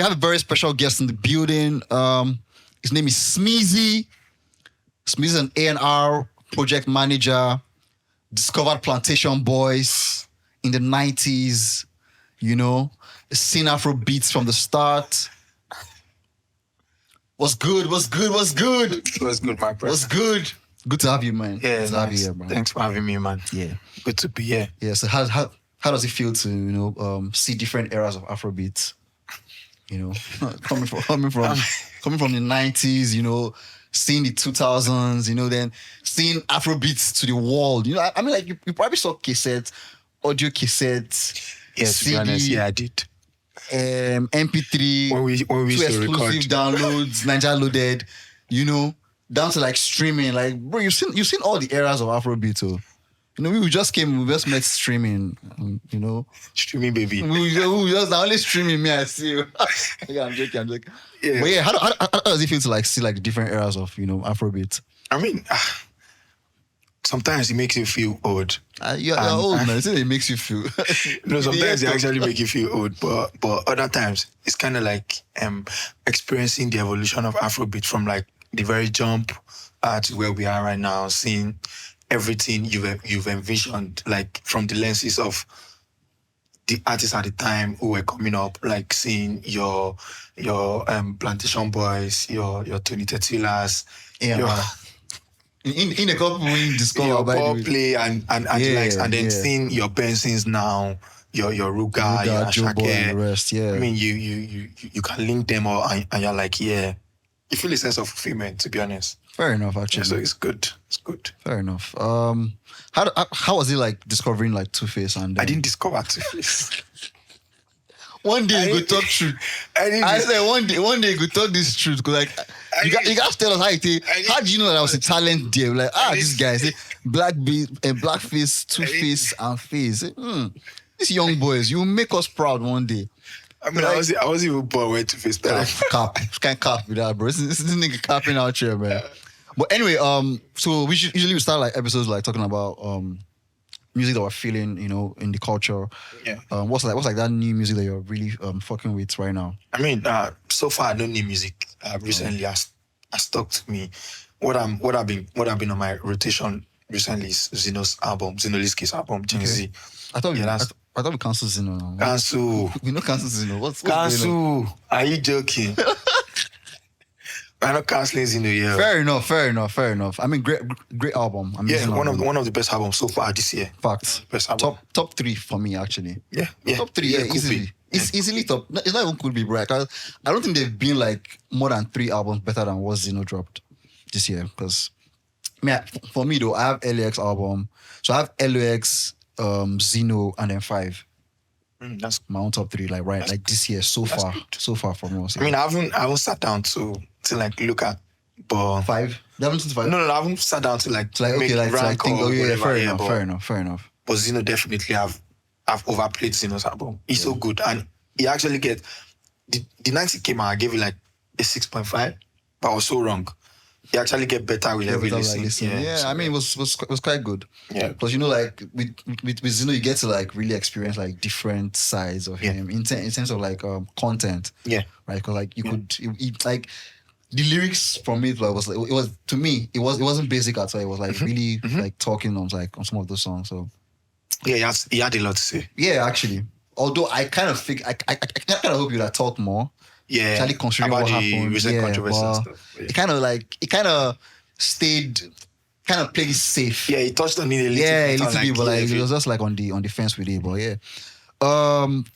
have a very special guest in the building. His name is Smeezy. Smeezy is an A&R project manager. Discovered Plantation Boys in the 90s. You know, seen Afrobeats from the start. What's good, my friend? What's good? Good to have you, man. Yeah, good to have you here, man. Thanks for having me, man. Yeah. Good to be here. Yeah, so how does it feel to, see different eras of Afrobeats? You know, coming from the 90s, seeing the 2000s, then seeing Afrobeats to the world. I mean, like, you probably saw cassettes, audio cassettes. Yes, to be honest, yeah, I did. MP3, when we two exclusive downloads, Nigeria loaded, down to like streaming. Like, bro, you've seen all the eras of Afrobeat. So, we just met streaming, Streaming, baby. we just only streaming me, I see you. Yeah, I'm joking. Yeah. But yeah, how does it feel to like see like the different eras of, Afrobeat? I mean, sometimes it makes you feel old. You're old, man. It makes you feel. No, sometimes it actually make you feel old, but other times it's kind of like experiencing the evolution of Afrobeat from like the very jump to where we are right now, seeing everything you've envisioned, like from the lenses of the artists at the time who were coming up, like seeing your Plantation Boys, your Tony Tetulas, in a couple we discover ball play and the likes, and then seeing your Bensons now, your Ruga, your Ashake, and the rest. Yeah, I mean you can link them all, and you're like, yeah, you feel a sense of fulfillment, to be honest. Fair enough, actually. Yeah, so it's good. Fair enough. How was it like discovering like Two-Face? And I didn't discover Two-Face. One day you could talk truth. I said one day you could talk this truth. Cause like you guys tell us how it is. How do you know that I was a talent there? Like this guy say blackface, Two-Face, and face. These young boys, you make us proud one day. I mean, like, I was even born when Two-Face started. Can't cap with that, bro. This nigga capping out here, man. But anyway, so we usually start like episodes like talking about music that we're feeling, in the culture. Yeah. What's like that new music that you're really fucking with right now? I mean, so far no new music recently has stuck to me. What I've been on my rotation recently is Zinoleesky's album, Gen Z. I thought we canceled Zino now. Cancel. We know cancel Zino. What's cancel? Are you joking? We're not canceling Zino yet. Fair enough. I mean, great album. One of the best albums so far this year. Facts. Best album. Top 3 for me, actually. Yeah. Top 3, easily. It's easily top. It's not even could be, bro. I don't think they've been like more than 3 albums better than what Zino dropped this year. Because, for me though, I have LAX album. So I have LAX, Zino, and then 5. That's my own top 3, like this year so far for me. I mean, I haven't sat down to like look at, but 5. You haven't seen 5? No, I haven't sat down to like make rank think. Oh yeah, fair enough. But Zino definitely have overplayed Zino's album. He's so good, and he actually get the night he came out, I gave it like a 6.5, but I was so wrong. He actually get better with every listen. Yeah, I mean, it was quite good. Yeah, because like with Zino, you get to like really experience like different sides of him in terms of like content. Yeah, right. Because like you could like the lyrics from it was to me it wasn't basic at all. It was like really like talking on some of those songs. So yeah, he had a lot to say. Yeah, actually. Although I kind of think I kind of hope you'd have talked more. Yeah, actually considering what happened. Recent controversy and stuff. Yeah. It kind of stayed, kind of played it safe. Yeah, he touched on it a little bit. Yeah, a little bit, but like it was just like on the fence with it. But yeah,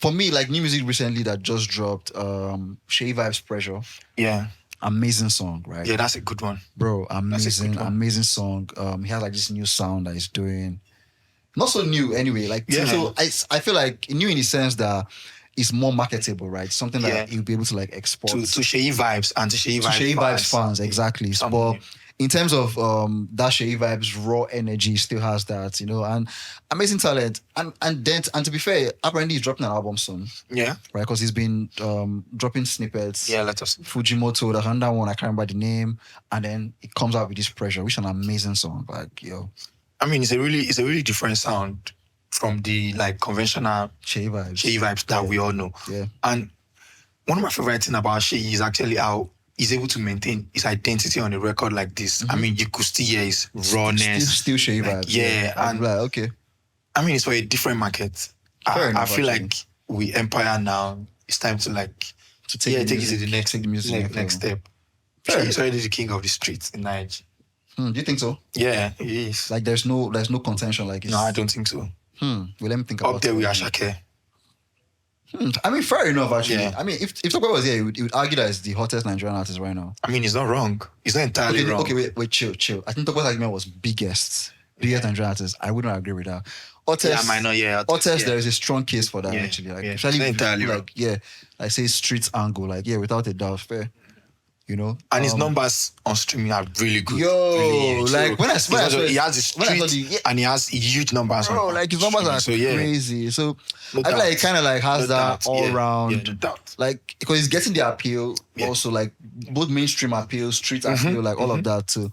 for me, like new music recently that just dropped, Seyi Vibez Pressure. Yeah, amazing song, right? Yeah, that's a good one, bro. Amazing song. He has like this new sound that he's doing. Not so new anyway. Like so, I feel like new in the sense that it's more marketable, right? Something that you'll be able to like export to Seyi Vibes and to Seyi Vibes fans, exactly. But in terms of that Seyi Vibes raw energy, still has that, and amazing talent. And to be fair, apparently he's dropping an album soon. Yeah, right, because he's been dropping snippets. Yeah, let us. Fujimoto, the Honda one, I can't remember the name, and then it comes out with this Pressure, which is an amazing song. Like I mean, it's a really different sound from the like conventional Seyi Vibes that we all know. Yeah. And one of my favorite things about Seyi is actually how he's able to maintain his identity on a record like this. I mean, you could still hear his rawness. Still Seyi like, vibes. Yeah, I'm and like, okay. I mean, it's for a different market. Fair enough, I feel actually. like we Empire now. It's time to like take it to the next take the music next step. Fair. He's already the king of the streets in Nigeria. Do you think so? Yeah, he is. Like there's no contention. Like no, I don't think so. Well, let me think about it. Up there with Ashake. I mean, fair enough, actually. Yeah. I mean, if Tokwe was here, he would argue that it's the hottest Nigerian artist right now. I mean, he's not wrong. He's not entirely wrong. Okay, wait, chill. I think Tokwe's argument was biggest Nigerian artist. I wouldn't agree with that. Otis, there is a strong case for that, actually. Like, especially not entirely wrong. I say street angle, like, without a doubt, fair. You know? And his numbers on streaming are really good. Yo, like, when I saw he has the street and he has huge numbers. Bro, like, his numbers are crazy. So, I feel like it kind of like has that all round. No doubt. Like, because he's getting the appeal, also, like, both mainstream appeal, street appeal, like, all of that, too.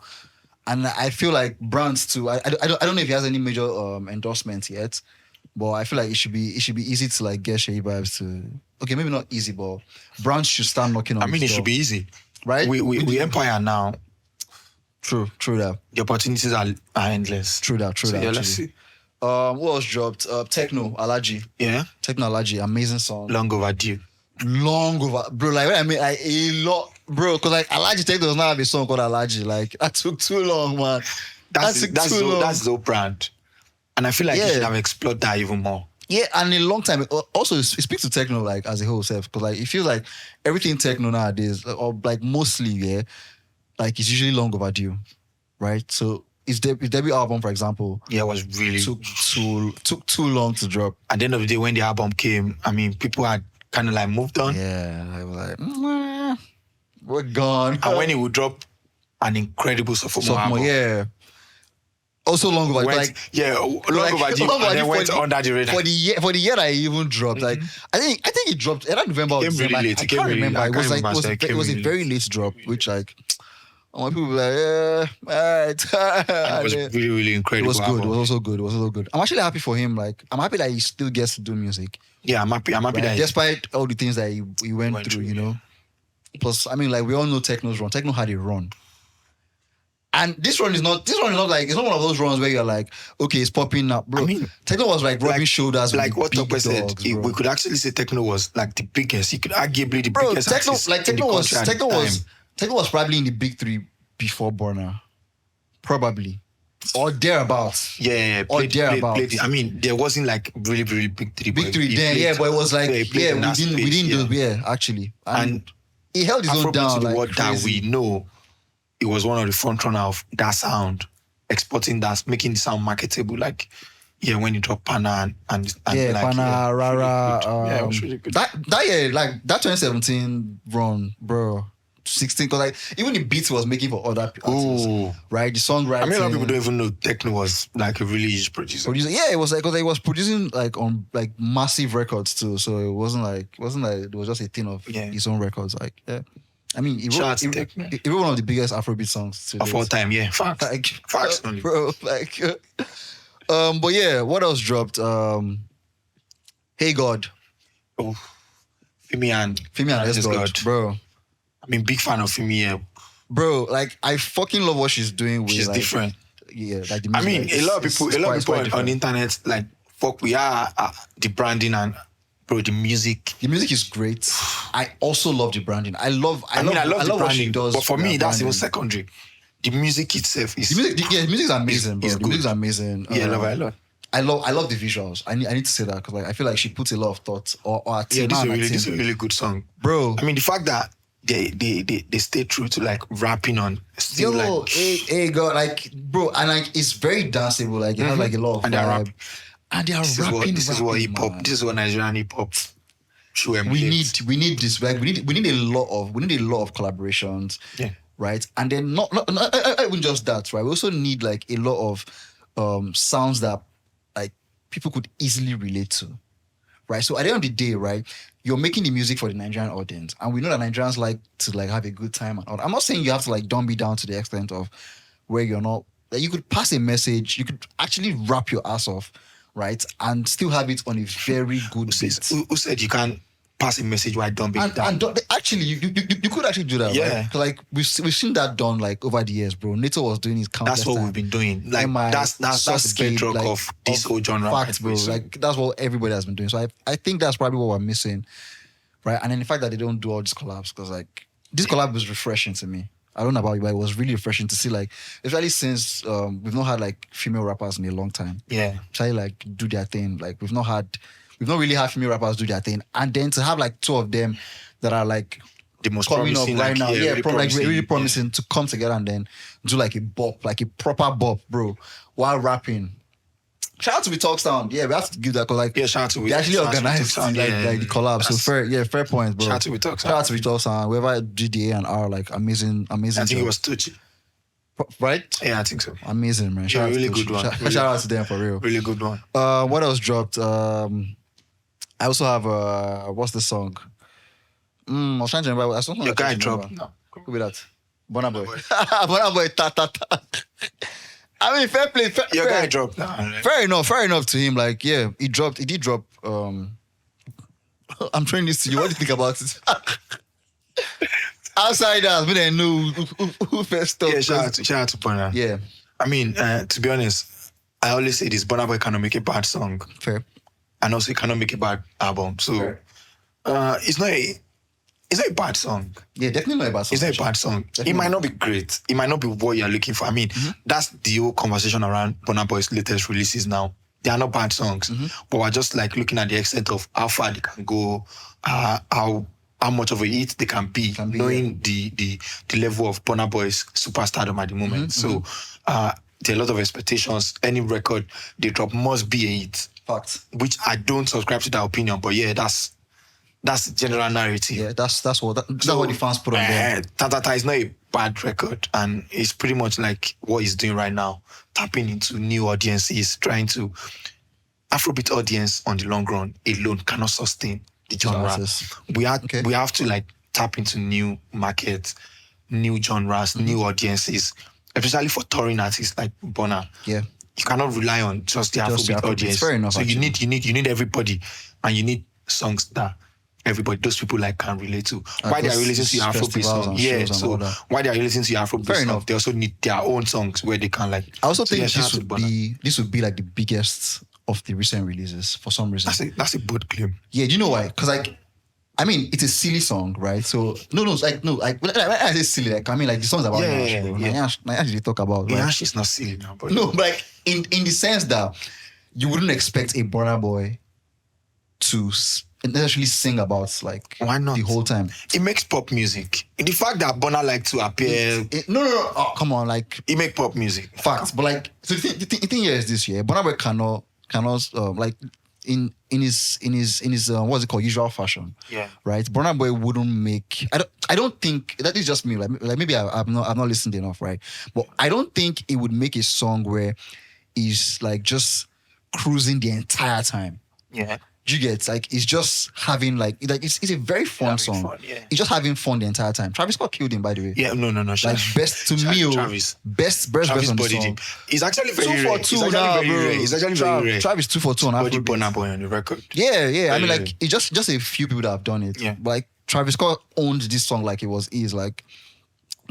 And I feel like brands, too. I don't know if he has any major endorsements yet, but I feel like it should be easy to, like, get Seyi Vibez to... Okay, maybe not easy, but brands should start knocking on it should be easy. Right? We Empire now. True that. The opportunities are endless. True that. Yeah, let's see. What else dropped? Tekno, Alaji. Yeah. Tekno, Alaji, amazing song. Long overdue. Bro, like, I mean, like, a lot, bro, because, like, Alaji Tekno does not have a song called Alaji. Like, that took too long, man. That's the whole brand. And I feel like you should have explored that even more. Yeah, and in a long time. Also, it speaks to Tekno, like, as a whole self, because, like, it feels like everything Tekno nowadays, or, like, mostly, like, it's usually long overdue, right? So, his debut album, for example, it was really took too long to drop. At the end of the day, when the album came, I mean, people had kind of, like, moved on. Yeah, I was like, we're gone. And when he would drop an incredible sophomore album. Yeah. Also long overdue, long overdue, and then went under the radar. For the year that he even dropped, like I think it dropped around November or December. I can't remember. It was a very late drop, which like people were like, all right. It was really, really incredible. It was good. It was also good. I'm actually happy for him. Like I'm happy that he still gets to do music. Yeah, I'm happy that despite all the things that he went through, you know. Plus, I mean, like we all know Tekno's run. Tekno had a run. And this one is not like, it's not one of those runs where you're like, okay, it's popping up, bro. I mean, Tekno was like rubbing shoulders like with what Tokwe said. We could actually say Tekno was like the biggest. He could arguably the biggest. Tekno was probably in the big three before Burna, probably, or thereabouts. Yeah, or thereabouts. I mean, there wasn't like really, really big three. Big three then, but it was like we didn't do actually, and he held his own down like what that we know. It was one of the front runner of that sound, exporting that, making the sound marketable. Like, when you drop Pana and Pana, Rara. It was really good. That year, like that 2017 run, bro. 16, because like even the beats was making for other artists, right? The songwriting. I mean, a lot of people don't even know Tekno was like a really huge producer. Yeah, it was like because he was producing like on like massive records too. So it wasn't like it was just a thing of his own records. Like I mean, he wrote one of the biggest Afrobeat songs of all time. Yeah, facts. Like, facts, only. Bro. Like, but yeah, what else dropped? Hey God. Oh, Fimi and Yes God, bro. I mean, big fan of Fimi. Bro, like I fucking love what she's doing with. She's like, different. Yeah, like the music. I mean, a lot of people on the internet like fuck. We are the branding and. Bro, the music. The music is great. I also love the branding. I love the branding, what she does. But for me, that's even secondary. The music itself is. The music is amazing, bro. The music is amazing. Yeah, I love it a lot. I love the visuals. I need to say that because like I feel like she puts a lot of thought or this is a really good song, bro. I mean, the fact that they stay true to like rapping on still hey God, like bro, and like it's very danceable. Like it has like a lot of and vibe. And they are rapping. This is what hip hop. This is what Nigerian hip hop. We need this. Like we need a lot of collaborations. Yeah. Right. And then not even just that. Right. We also need like a lot of sounds that like people could easily relate to. Right. So at the end of the day, right, you're making the music for the Nigerian audience, and we know that Nigerians like to like have a good time. I'm not saying you have to like dumb it down to the extent of where you're not. Like, you could pass a message. You could actually rap your ass off. Right, and still have it on a very good beat. Who said you can't pass a message why don't be actually, you could actually do that. Yeah. Right? Like we've seen that done like over the years, bro. Nato was doing his countless That's what time. we've been doing. Like that's the bedrock of this whole genre. Facts, bro. Like that's what everybody has been doing. So I think that's probably what we're missing, right? And then the fact that they don't do all these collabs, because like this collab was refreshing to me. I don't know about you, but it was really refreshing to see, like, especially since we've not had like female rappers in a long time. Yeah. Try like do their thing. Like we've not really had female rappers do their thing, and then to have like two of them that are like the most coming up promising, right now, really promising yeah. to come together and then do like a bop, like a proper bop, bro, while rapping. Shout out to We Talk Sound. Yeah, we have to give that, because like shout out to they actually organized like the collab. So fair point, bro. Shout out to We Talk Sound. Shout out to We Talk Sound. Whoever did the A&R, like amazing. I think job. it was Tucci. Right? Yeah, I think so. Amazing, man. Yeah, really good one. Shout out to them for real. Really good one. What else dropped? I also have what's the song? I was trying to remember. Your guy dropped. No, who be that? Burna Boy. Burna Boy Tatata. I mean, fair play. Your guy dropped now. Right? Fair enough to him. Like, yeah, he did drop. I'm throwing this to you. What do you think about it? Outsiders, we didn't know who first up. Yeah, shout out to Burna. Yeah. I mean, to be honest, I always say this: Burna Boy cannot make a bad song. Fair. And also, he cannot make a bad album. So, it's not a bad song. Yeah, definitely not a bad song. It's not a bad song. Definitely. It might not be great. It might not be what you're looking for. I mean, that's the whole conversation around Burna Boy's latest releases now. They are not bad songs, but we're just like looking at the extent of how far they can go, how much of a hit they can be, knowing the level of Burna Boy's superstardom at the moment. So there are a lot of expectations. Any record they drop must be a hit. Facts. Which I don't subscribe to that opinion, but yeah, that's the general narrative. Yeah, that's what the fans put on there. Tatata is not a bad record, and it's pretty much like what he's doing right now, tapping into new audiences, trying to Afrobeat audience on the long run alone cannot sustain the genre. We have to like tap into new markets, new genres, new audiences, especially for touring artists like Burna. Yeah. You cannot rely on just the Afrobeat audience. Fair enough, so you need everybody, and you need songs that everybody, those people like can relate to. Why they are listening to your Afrobeat song? Yeah, so why they are listening to your Afrobeat song? They also need their own songs where they can like. I also think this would be like the biggest of the recent releases for some reason. That's a bold claim. Yeah, do you know why? Because like, I mean, it's a silly song, right? So when I say silly, like I mean, like the song's about Nash, bro. Nash they talk about. Right? Nash is not silly now, but no, but like in the sense that you wouldn't expect a Burna Boy to necessarily sing about like why not the whole time. It makes pop music. The fact that Burna like to appear, no, oh, come on, like it make pop music. Facts, but like so the thing here is this: Burna Boy cannot like. In his what's it called, usual fashion, right? Burna Boy wouldn't make. I don't think that is just me. Like maybe I've not listened enough, right? But I don't think it would make a song where he's like just cruising the entire time. Yeah. You get like it's just having like it's a very fun song. Fun, yeah. It's just having fun the entire time. Travis Scott killed him, by the way. Yeah, no. Like best to me, Travis. Best Travis on the bodied song. him. It's actually very 2 rare. for 2 now, bro. It's actually very rare. Travis 2 for 2 on Body Afrobeat. Burna Boy on the record. Yeah. I mean, like it's just a few people that have done it. Yeah. But, like Travis Scott owned this song like it was his. Like,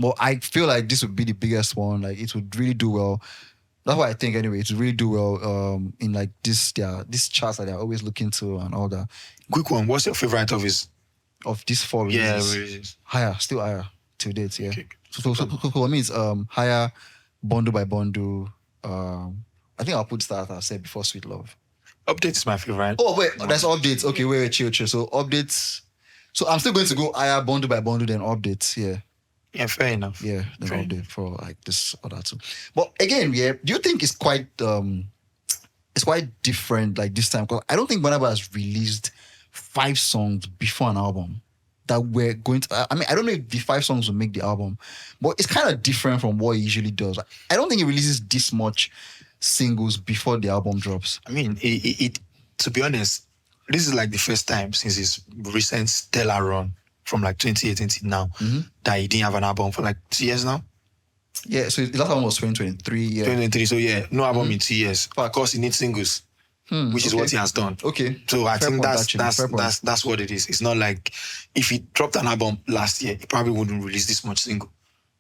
well, I feel like this would be the biggest one. Like it would really do well. That's what I think anyway. It would really do well in like this charts that they're always looking to and all that. Quick one. What's your favorite of these 4 releases? Yeah, releases. Higher, still higher to date. Yeah. Okay. So I mean, it's higher, bundle by bundle. I think I'll put Start I said before Sweet Love. Update is my favorite. Oh wait, that's updates. Okay, wait, chill. So updates. So I'm still going to go higher, bundle by bundle, then updates. Yeah. Yeah, fair enough. Yeah, then update for like this or that too. But again, do you think it's quite different like this time? Because I don't think Burna Boy has released 5 songs before an album that we're going to. I mean, I don't know if the 5 songs will make the album, but it's kind of different from what he usually does. I don't think he releases this much singles before the album drops. I mean, it to be honest, this is like the first time since his recent stellar run from like 2018 to now that he didn't have an album for like 2 years now. Yeah, so the last album was 2023. Yeah, 2023. So yeah, no album in 2 years. Of course, he needs singles. which is what he has done. Okay. So I Fair think point, actually. that's what it is. It's not like if he dropped an album last year, he probably wouldn't release this much single.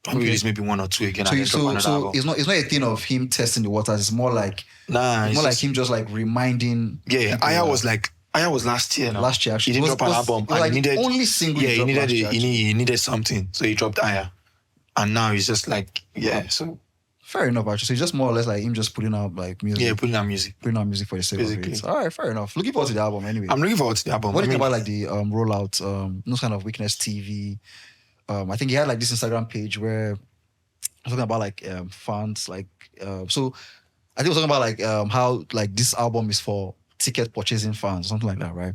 Probably release maybe 1 or 2 again. So, and then drop another album. it's not a thing of him testing the waters. It's more like like him just like reminding. Yeah, Aya was last year now. Last year, actually. He didn't drop an album. It was like he needed only single. Yeah, he needed something, so he dropped Aya, and now he's just like So fair enough, actually. So it's just more or less like him just putting out like music. Yeah, putting out music for the sake of it. All right, fair enough. Looking forward to the album anyway. I'm looking forward to the album. What do you think about like the rollout? No kind of Weakness TV. I think he had like this Instagram page where talking about like fans, like so I think he was talking about like how like this album is for ticket purchasing fans, something like that, right?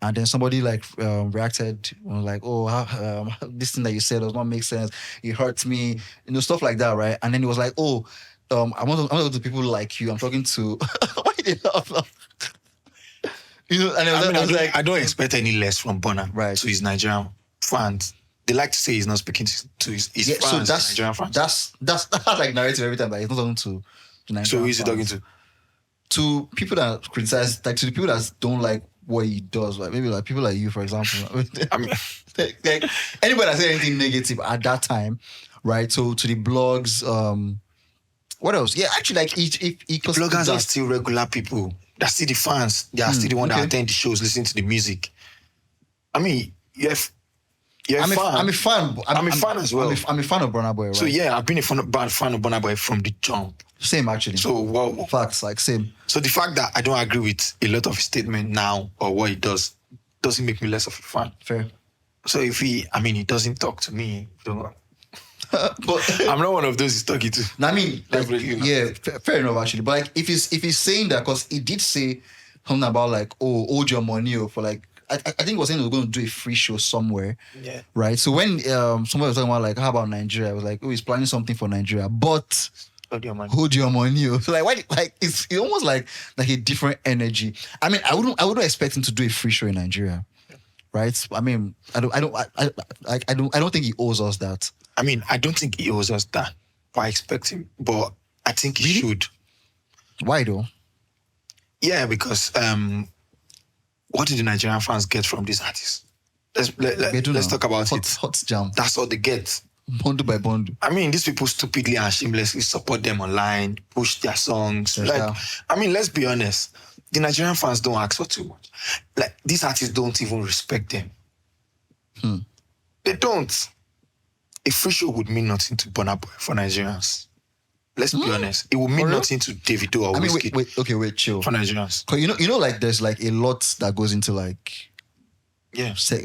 And then somebody like reacted like, oh, this thing that you said does not make sense. It hurts me, stuff like that, right? And then he was like, oh, I want to go to people like you. I'm talking to why did they laugh? And I was like, I don't expect any less from Burna right to his Nigerian fans. They like to say he's not speaking to his fans, so Nigerian fans. That's like narrative every time that he's not talking to Nigerian So who is he talking to? To people that criticize, like to the people that don't like what he does, like maybe like people like you, for example. I mean, like anybody that said anything negative at that time, right? So to the blogs, what else? Yeah, actually, like if bloggers are still regular people. They're still the fans. They are still the one that attend the shows, listen to the music. I mean, I'm a fan. I'm a fan as well. I'm a fan of Burna Boy, right? So yeah, I've been a fan of Burna Boy from the jump. Same actually. So facts, like same. So the fact that I don't agree with a lot of his statement now or what he does doesn't make me less of a fan. Fair. So if he doesn't talk to me, but I'm not one of those he's talking to. I mean, fair enough actually. But like, if he's saying that, because he did say something about like, oh, hold your money for like. I think he was saying he was going to do a free show somewhere. Yeah. Right. So when somebody was talking about like, how about Nigeria? I was like, oh, he's planning something for Nigeria, but hold your money. So like, why? Like, it's almost like a different energy. I mean, I wouldn't expect him to do a free show in Nigeria, right? I mean, I don't think he owes us that. I mean, I don't think he owes us that, but I expect him. But I think he should. Why though? Yeah, because what did the Nigerian fans get from these artists? Let's talk about it. Hot jam. That's all they get. Bundle by bundle. I mean, these people stupidly and shamelessly support them online, push their songs. I mean, let's be honest. The Nigerian fans don't ask for too much. Like, these artists don't even respect them. They don't. A free show would mean nothing to Burna Boy for Nigerians. Let's be honest. It would mean nothing to Davido or Wizkid. Wait, chill. For Nigerians. Cause you know, like there's like a lot that goes into like,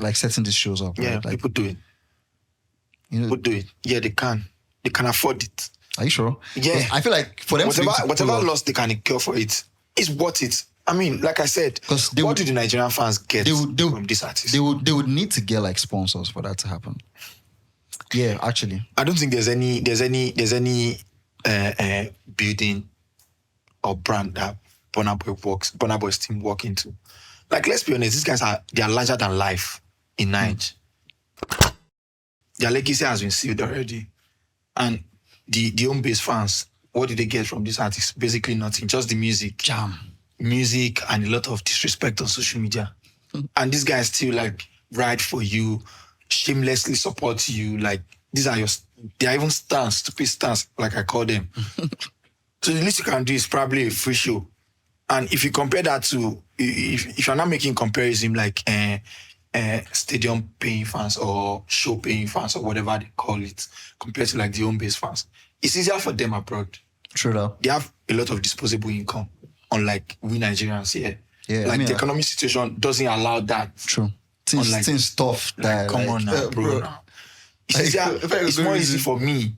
like setting these shows up. Yeah, right? Like, people do it. People do it. Yeah, they can. They can afford it. Are you sure? Yeah. I feel like for them whatever loss they can incur for it is worth it. I mean, like I said, what do the Nigerian fans get from this artist? They would need to get like sponsors for that to happen. Yeah, actually. I don't think there's any building or brand that Burna Boy's team walk into. Like, let's be honest, these guys they are larger than life in Nigeria. Their legacy has been sealed already. And the home base fans, what did they get from this artist? Basically nothing, just the music. Jam. Music and a lot of disrespect on social media. And these guys still like ride for you, shamelessly support you. Like, they are even stupid stans, like I call them. So the least you can do is probably a free show. And if you compare that to, if you're not making comparison like stadium paying fans or show paying fans or whatever they call it, compared to like the home base fans, it's easier for them abroad. True though. They have a lot of disposable income, unlike we Nigerians here. Yeah, like the economic situation doesn't allow that. True. Things tough. Come on now, bro. It's easier, it's more easy for me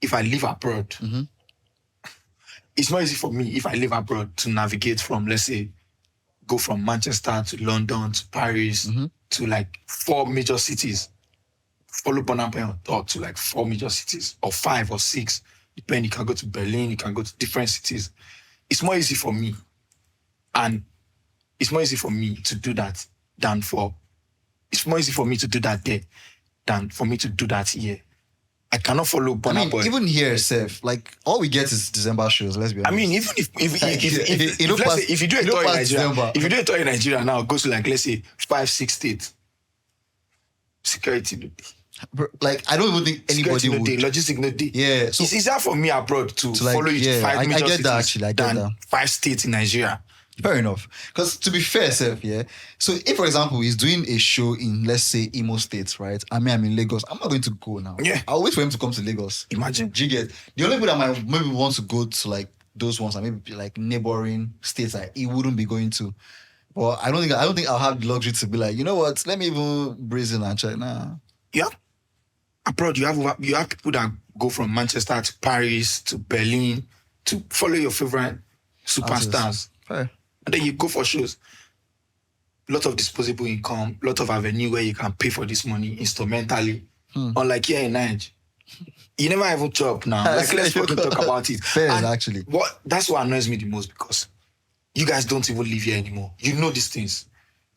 if I live abroad. Mm-hmm. It's more easy for me if I live abroad to navigate from, let's say, go from Manchester to London to Paris to like 4 major cities. Follow Burna Boy on top to like 4 major cities or 5 or 6. Depending, you can go to Berlin, you can go to different cities. It's more easy for me. And it's more easy for me to do that it's more easy for me to do that there than for me to do that here. I cannot follow I Burna mean, Boy. even here, Seth, like all we get is December shows. Let's be honest. I mean, even if you don't let's pass- say if you do a you don't tour in pass Nigeria, December. if you do a tour in Nigeria now, go to like let's say 5-6 states. Security no dey. Bro, like I don't even think anybody Security no would. dey, logistics no dey. Yeah, so It's easier for me abroad to like, follow you to yeah, 5 I major get that, cities actually, I get than that. 5 states in Nigeria. fair enough. Because to be fair, Seth, yeah. So if, for example, he's doing a show in, let's say, Imo State, right? I mean, I'm in Lagos. I'm not going to go now. Yeah. I'll wait for him to come to Lagos. Imagine. Do you get? The only people that might maybe want to go to like those ones are maybe like neighboring states that he wouldn't be going to. But I don't think I'll have the luxury to be like, you know what? Let me even breeze in and check. Nah. Yeah. Abroad, you have people that go from Manchester to Paris to Berlin to follow your favorite superstars. Fair. And then you go for shows. Lot of disposable income, lot of avenue where you can pay for this money instrumentally. Unlike here in Nigeria. You never even chop now. Like, let's fucking talk about it. Fair, And actually. That's what annoys me the most, because you guys don't even live here anymore. You know these things.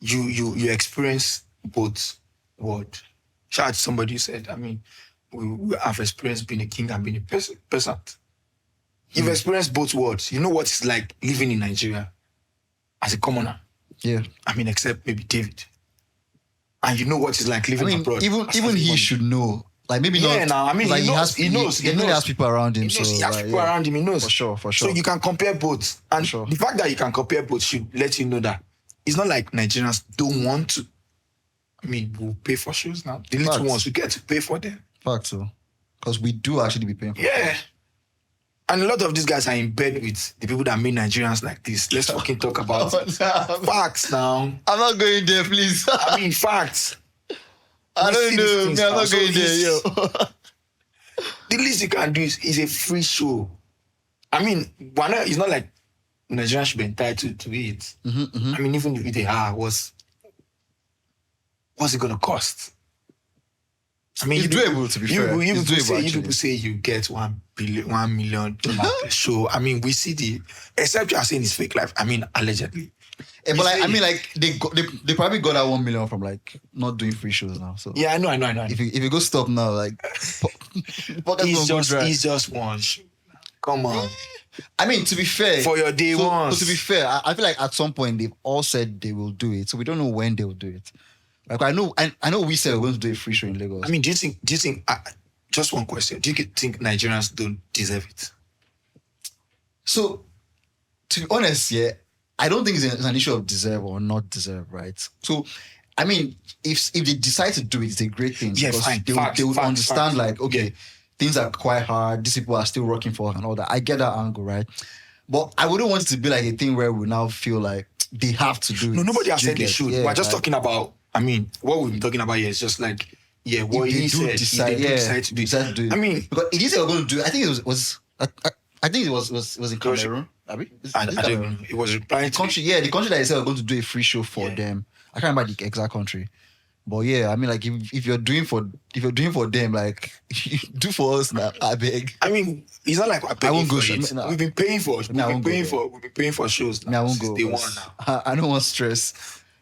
You experience both worlds. Shout out to somebody who said, I mean, we have experienced being a king and being a peasant. You've experienced both worlds. You know what it's like living in Nigeria as a commoner. Yeah. I mean, except maybe David. And you know what it's like living abroad. even as he everybody. should know. Like maybe Yeah, not. now I mean, like he knows. He has people around him. He knows, So he has like, people yeah. around him. He knows. For sure. So you can compare both. And sure. the fact that you can compare both should let you know that it's not like Nigerians don't want to. I mean, we'll pay for shows now. The little Facts. ones, we get to pay for them. Fact so. Because we do actually be paying for Yeah. And a lot of these guys are in bed with the people that made Nigerians like this. Let's fucking talk about it. Facts now. I'm not going there, please. I mean, facts. I We don't see know. these Me, things I'm now. not So going there, yo. The least you can do is a free show. I mean, it's not like Nigerians should be entitled to it. I mean, even if they are, what's it gonna cost? I mean, It's doable, to be fair. It's doable, you people actually. say you get $1 million per show. I mean, we see except you are saying it's fake life. I mean, allegedly. Yeah, but like, I mean, like they probably got that 1 million from like not doing free shows now. So Yeah, I know. if you go stop now, like It's just one show. Come on. I mean, to be fair, For your day ones. To be fair, I feel like at some point they've all said they will do it, so we don't know when they will do it. Like I know we said we're going to do a free show in Lagos. I mean, do you think? Just one question. Do you think Nigerians don't deserve it? So, to be honest, yeah, I don't think it's an issue of deserve or not deserve, right? So, I mean, if they decide to do it, it's a great thing. Yeah, because fine. They would Facts, understand, facts. like, okay, Yeah. things are quite hard. These people are still working for and all that. I get that angle, right? But I wouldn't want it to be like a thing where we now feel like they have to do it. No, nobody has Do you said they get? should. Yeah, We're just like, talking about. I mean, what we've been talking about here is just like, yeah, what if they he do said. decide, If they do decide to do decide to do it. I mean, because it is they were going to do. I think it was. I think it was in Cameroon. Abi? I don't know. It was replying The to country, yeah, the country that they said were going to do a free show for them. I can't remember the exact country, but yeah, I mean, like if you're doing for them, like do for us now. I beg. I mean, it's not like we're paying won't go, for it. no. We've been paying for. We've I won't been go paying for shows. I mean, I won't since go. day one 'cause now. I don't want stress.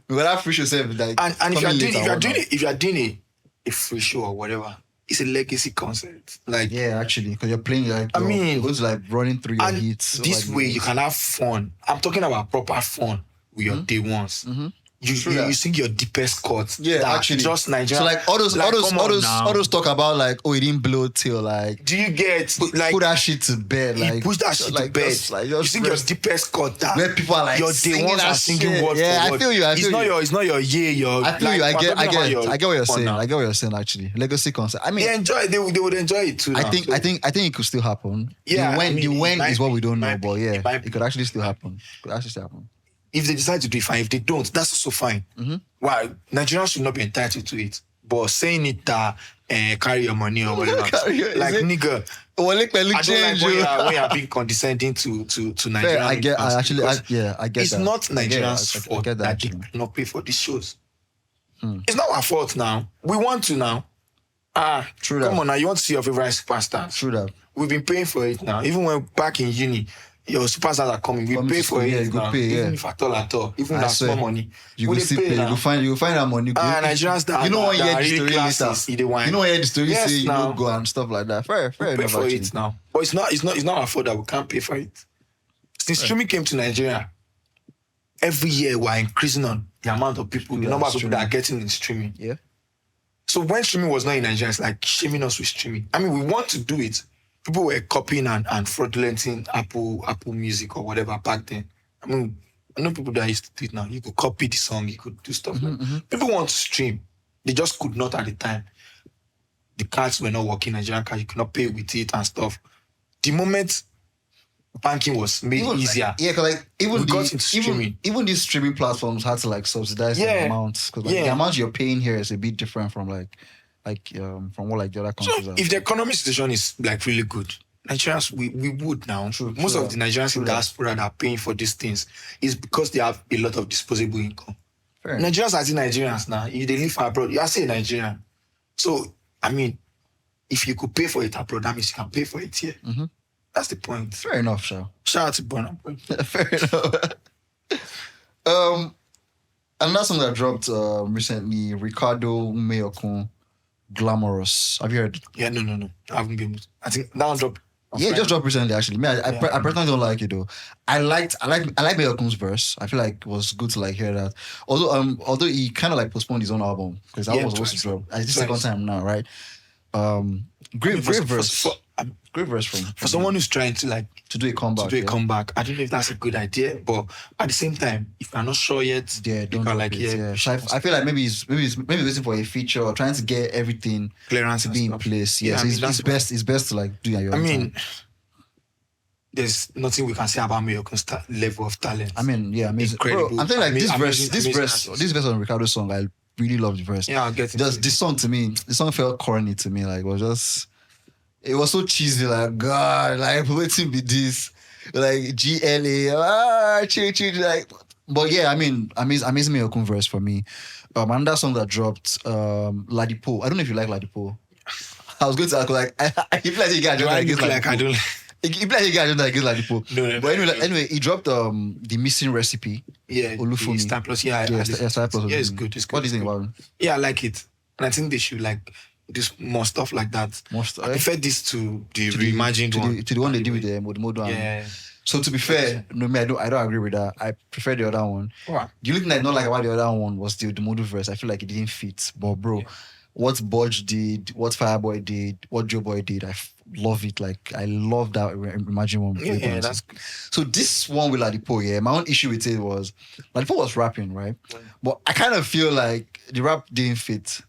Because that free show self, like, And if coming you're later, doing whatnot. if you're doing a free show or whatever, it's a legacy concert. Like, Yeah, actually, because you're playing like I mean, you're going to like running through your and hits. So, this like, way you can have fun. I'm talking about proper fun with your day ones. You sing your deepest chords. Yeah, that actually. just Nigeria. So like all those talk about like, oh, it didn't blow till like Do you get like put that shit to bed, you like push that shit like, to bed? just, like, You just sing your rest. deepest chord. That Where people are like your day singing ones that are singing shit. word Yeah, for word. I feel you. It's not your yeah, your. I feel like, you. I we're get talking about what you're fun saying. now. I get what you're saying. Actually, legacy concert. I mean, They enjoy. They would enjoy it too. I now, think so. I think it could still happen. Yeah, the I mean, when it might is what be, we don't it know, might but be, yeah, it might be. it could actually still happen. If they decide to do it, fine. If they don't, that's also fine. Why? Nigerians should not be entitled to it. But saying it carry your money or whatever. Like, nigga, I don't like when you're being condescending to Nigerians. Fair, I get It's that. not I get Nigerians' that. I fault get that, that they actually. cannot pay for these shows. It's not our fault now. We want to now. True Come that. on now. You want to see your favorite superstars. True that. We've been paying for it now. Even when back in uni, your superstars are coming. We Coming pay to for school, it yeah, you go now. pay, Even yeah. if at all. Even I that swear. small money. You We will dey see pay pay. now. You will find that money. Nigerians that you know when you that hear the are story really classes, later. they You know when you hear the story Yes, say you now. don't go and stuff like that. Fair We pay enough for actually. it now. But it's not affordable. We can't pay for it. Since streaming came to Nigeria, every year we're increasing on the amount of people, the number of people that are getting in streaming. Yeah. So when streaming was not in Nigeria, it's like shaming us with streaming. I mean, we want to do it. People were copying and fraudulenting Apple Music or whatever back then. I mean, I know people that used to do it now. You could copy the song, you could do stuff like that. People want to stream. They just could not at the time. The cards were not working, Nigerian cards, you could not pay with it and stuff. The moment banking was made easier. Yeah, because like even these streaming platforms had to like subsidize the amounts. Because like, the amount you're paying here is a bit different from from what like the other countries so are. If the economic situation is like really good, Nigerians we would now. Most of the Nigerians in diaspora that are paying for these things is because they have a lot of disposable income. Nigerians are still Nigerians now. If they live abroad, you are still Nigerian. So I mean, if you could pay for it abroad, that means you can pay for it here. That's the point. Fair enough, Sha. Shout out to Burna Boy. Fair enough. Another song that dropped recently, Ricardo Umeyokun, Glamorous. Have you heard? Yeah, no. I haven't been. I think that one dropped. Yeah, it just dropped recently. Actually, I personally don't like it though. I like Meyokun's verse. I feel like it was good to like hear that. Although he kind of like postponed his own album because that was supposed to drop. It's the second time now, right? Great verse. Great verse from someone who's trying to do a comeback. Comeback. I don't know if that's a good idea, but at the same time, if you're not sure yet, So I feel like maybe he's waiting for a feature or trying to get everything clearance to be in place. Yeah, so it's best to like do your own time. There's nothing we can say about Meyokun's level of talent. I mean, yeah, amazing. Incredible. Bro, I'm saying like this verse on Ricardo's song, I really love the verse. Yeah, I'll get it. Just this song to me, the song felt corny to me. Like it was so cheesy. Like God, like waiting be this, like GLA, chill, like. But yeah, I mean, amazing Meyokun verse for me. Another song that dropped, Ladipoe. I don't know if you like Ladipoe. I was going to ask like, I feel like you guys don't like this. Like I don't. You feel like you guys don't like this Ladipoe. No. But anyway, he dropped the missing recipe. Yeah, Olufunmi. Star Plus. Yeah, Star Plus. Yeah, it's good. What do you think about it? Yeah, I like it, and I think they should like do more stuff like that. I prefer this to the reimagined one. To the one they did with the mode one. Yeah. So to be fair, no, I don't agree with that. I prefer the other one. Wow. The only thing I don't like about the other one was the modal verse. I feel like it didn't fit. But bro, what Budge did, what Fireboy did, what Joe Boy did, I love it. Like I love that Imagine one. Yeah, that's good. So this one with Ladipoe, my own issue with it was Ladipoe was rapping, right? But I kind of feel like the rap didn't fit.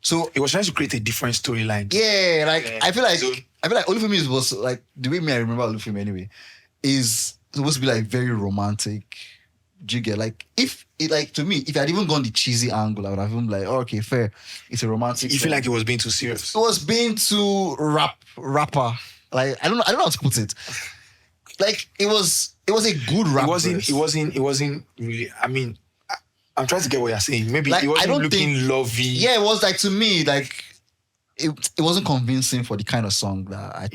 So it was trying to create a different storyline. Yeah, I feel like Olufunmi was like the way I remember Olufunmi anyway is supposed to be like very romantic. Do you get like if it like to me if I'd even gone the cheesy angle, I would have been like, oh, okay, fair. It's a romantic. You feel like it was being too serious? It was being too rapper. Like I don't know how to put it. Like it was a good rap. It wasn't really. I mean, I'm trying to get what you're saying. Maybe like, it wasn't looking lovey. Yeah, it was like to me like it wasn't convincing for the kind of song that I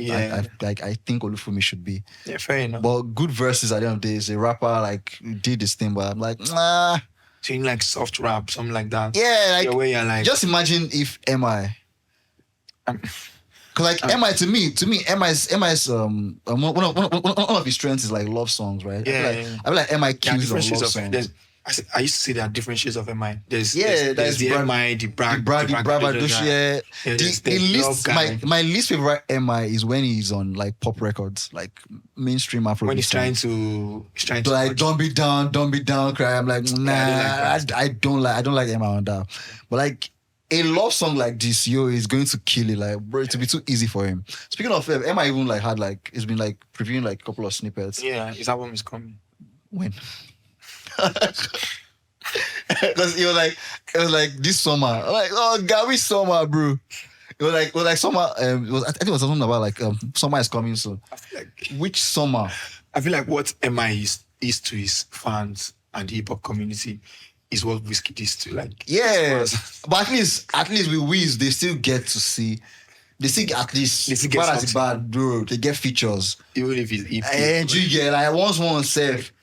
think Olufunmi should be. Yeah, fair enough. But good verses at the end of the day. Is a rapper like did this thing, but I'm like nah. So you like soft rap, something like that. Yeah, like where you're like. Just imagine if MI. Because like MI to me MI's one of his strengths is like love songs, right? Yeah, I feel like MI kills on love songs. I used to say there are different shades of MI. There's the MI, the brag, yeah. My least favorite MI is when he's on like pop records, like mainstream Afrobeats. When he's trying to like don't be down, cry. I'm like nah, I don't like MI on that. But like a love song like this, is going to kill it. Like bro, it'll be too easy for him. Speaking of MI, even like had like it's been like previewing like a couple of snippets. Yeah, his album is coming. When? Because it was like this summer. I'm like, oh God, which summer, bro? It was like summer. I think it was something about like summer is coming soon. I feel like which summer? I feel like what MI is to his fans and the hip hop community is what Wizkid is to like. Yeah, but at least with Wiz they still get to see They still at least They still get bad as something. bad, bro. They get features. Even if it's And you get like once one safe.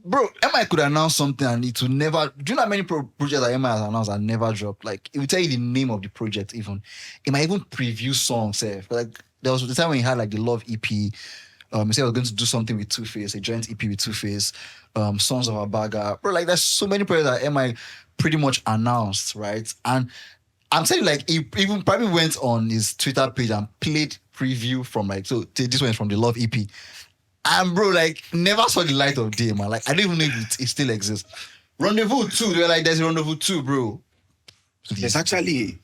Bro, MI could announce something and it will never. Do you know how many projects that MI has announced and never dropped? Like, it will tell you the name of the project, even. It might even preview songs, safe. Like, there was the time when he had like the Love EP. He said he was going to do something with Two-Face, a joint EP with Two-Face, Sons of Abaga. Bro, like, there's so many projects that MI pretty much announced, right? And I'm saying, like, he even probably went on his Twitter page and played preview from, like, so this one is from the Love EP. And bro, like, never saw the light of day, man. Like, I don't even know if it still exists. Rendezvous 2, they were like, there's a Rendezvous 2, bro. There's actually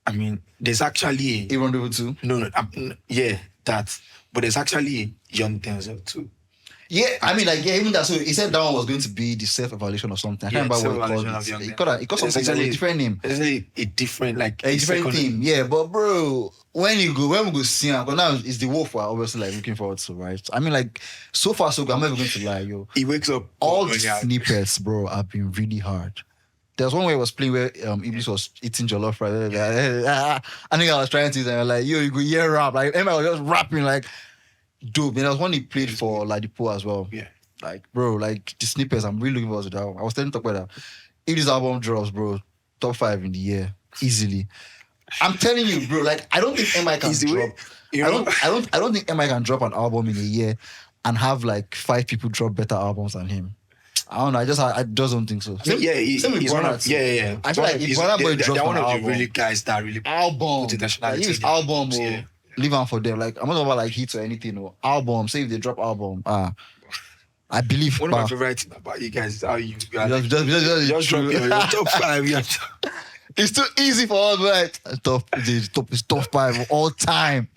a Rendezvous 2? No, yeah, that. But there's actually a Young Denzel too. Yeah, I mean, like, yeah, even that. So he said that one was going to be the self-evaluation or something. I can't remember what it called. It got something, like, a different name. It's a different, like, a different theme. Yeah, but bro, when we go see him, because now it's the wolf we're obviously like looking forward to, right? I mean, like, so far so good. I'm never going to lie, yo. He wakes up. All the snippets, bro, have been really hard. There was one where he was playing where Iblis was eating jollof right there. I think I was trying to, and like, yo, you go hear rap. Like, Emma was just rapping, like, dope. And there was one he played for Ladipoe as well. Yeah. Like, bro, like, the snippets, I'm really looking forward to that. I was telling you about that. If this album drops, bro, top 5 in the year, easily. I'm telling you, bro, like, I don't think MI can drop. I don't think MI can drop an album in a year and have like 5 people drop better albums than him. I don't know. I just don't think so. Same with Burna. Yeah. I feel like if Burna Boy drops they're one an of album, the really guys that really album, put internationality. Like, his album will live on for them. Like, I'm not talking about like hits or anything. Or album. Say if they drop album, I believe. One of my favorite things about you guys is how you guys just drop your top 5. Yeah. It's too easy for us, right? Top 5 of all time.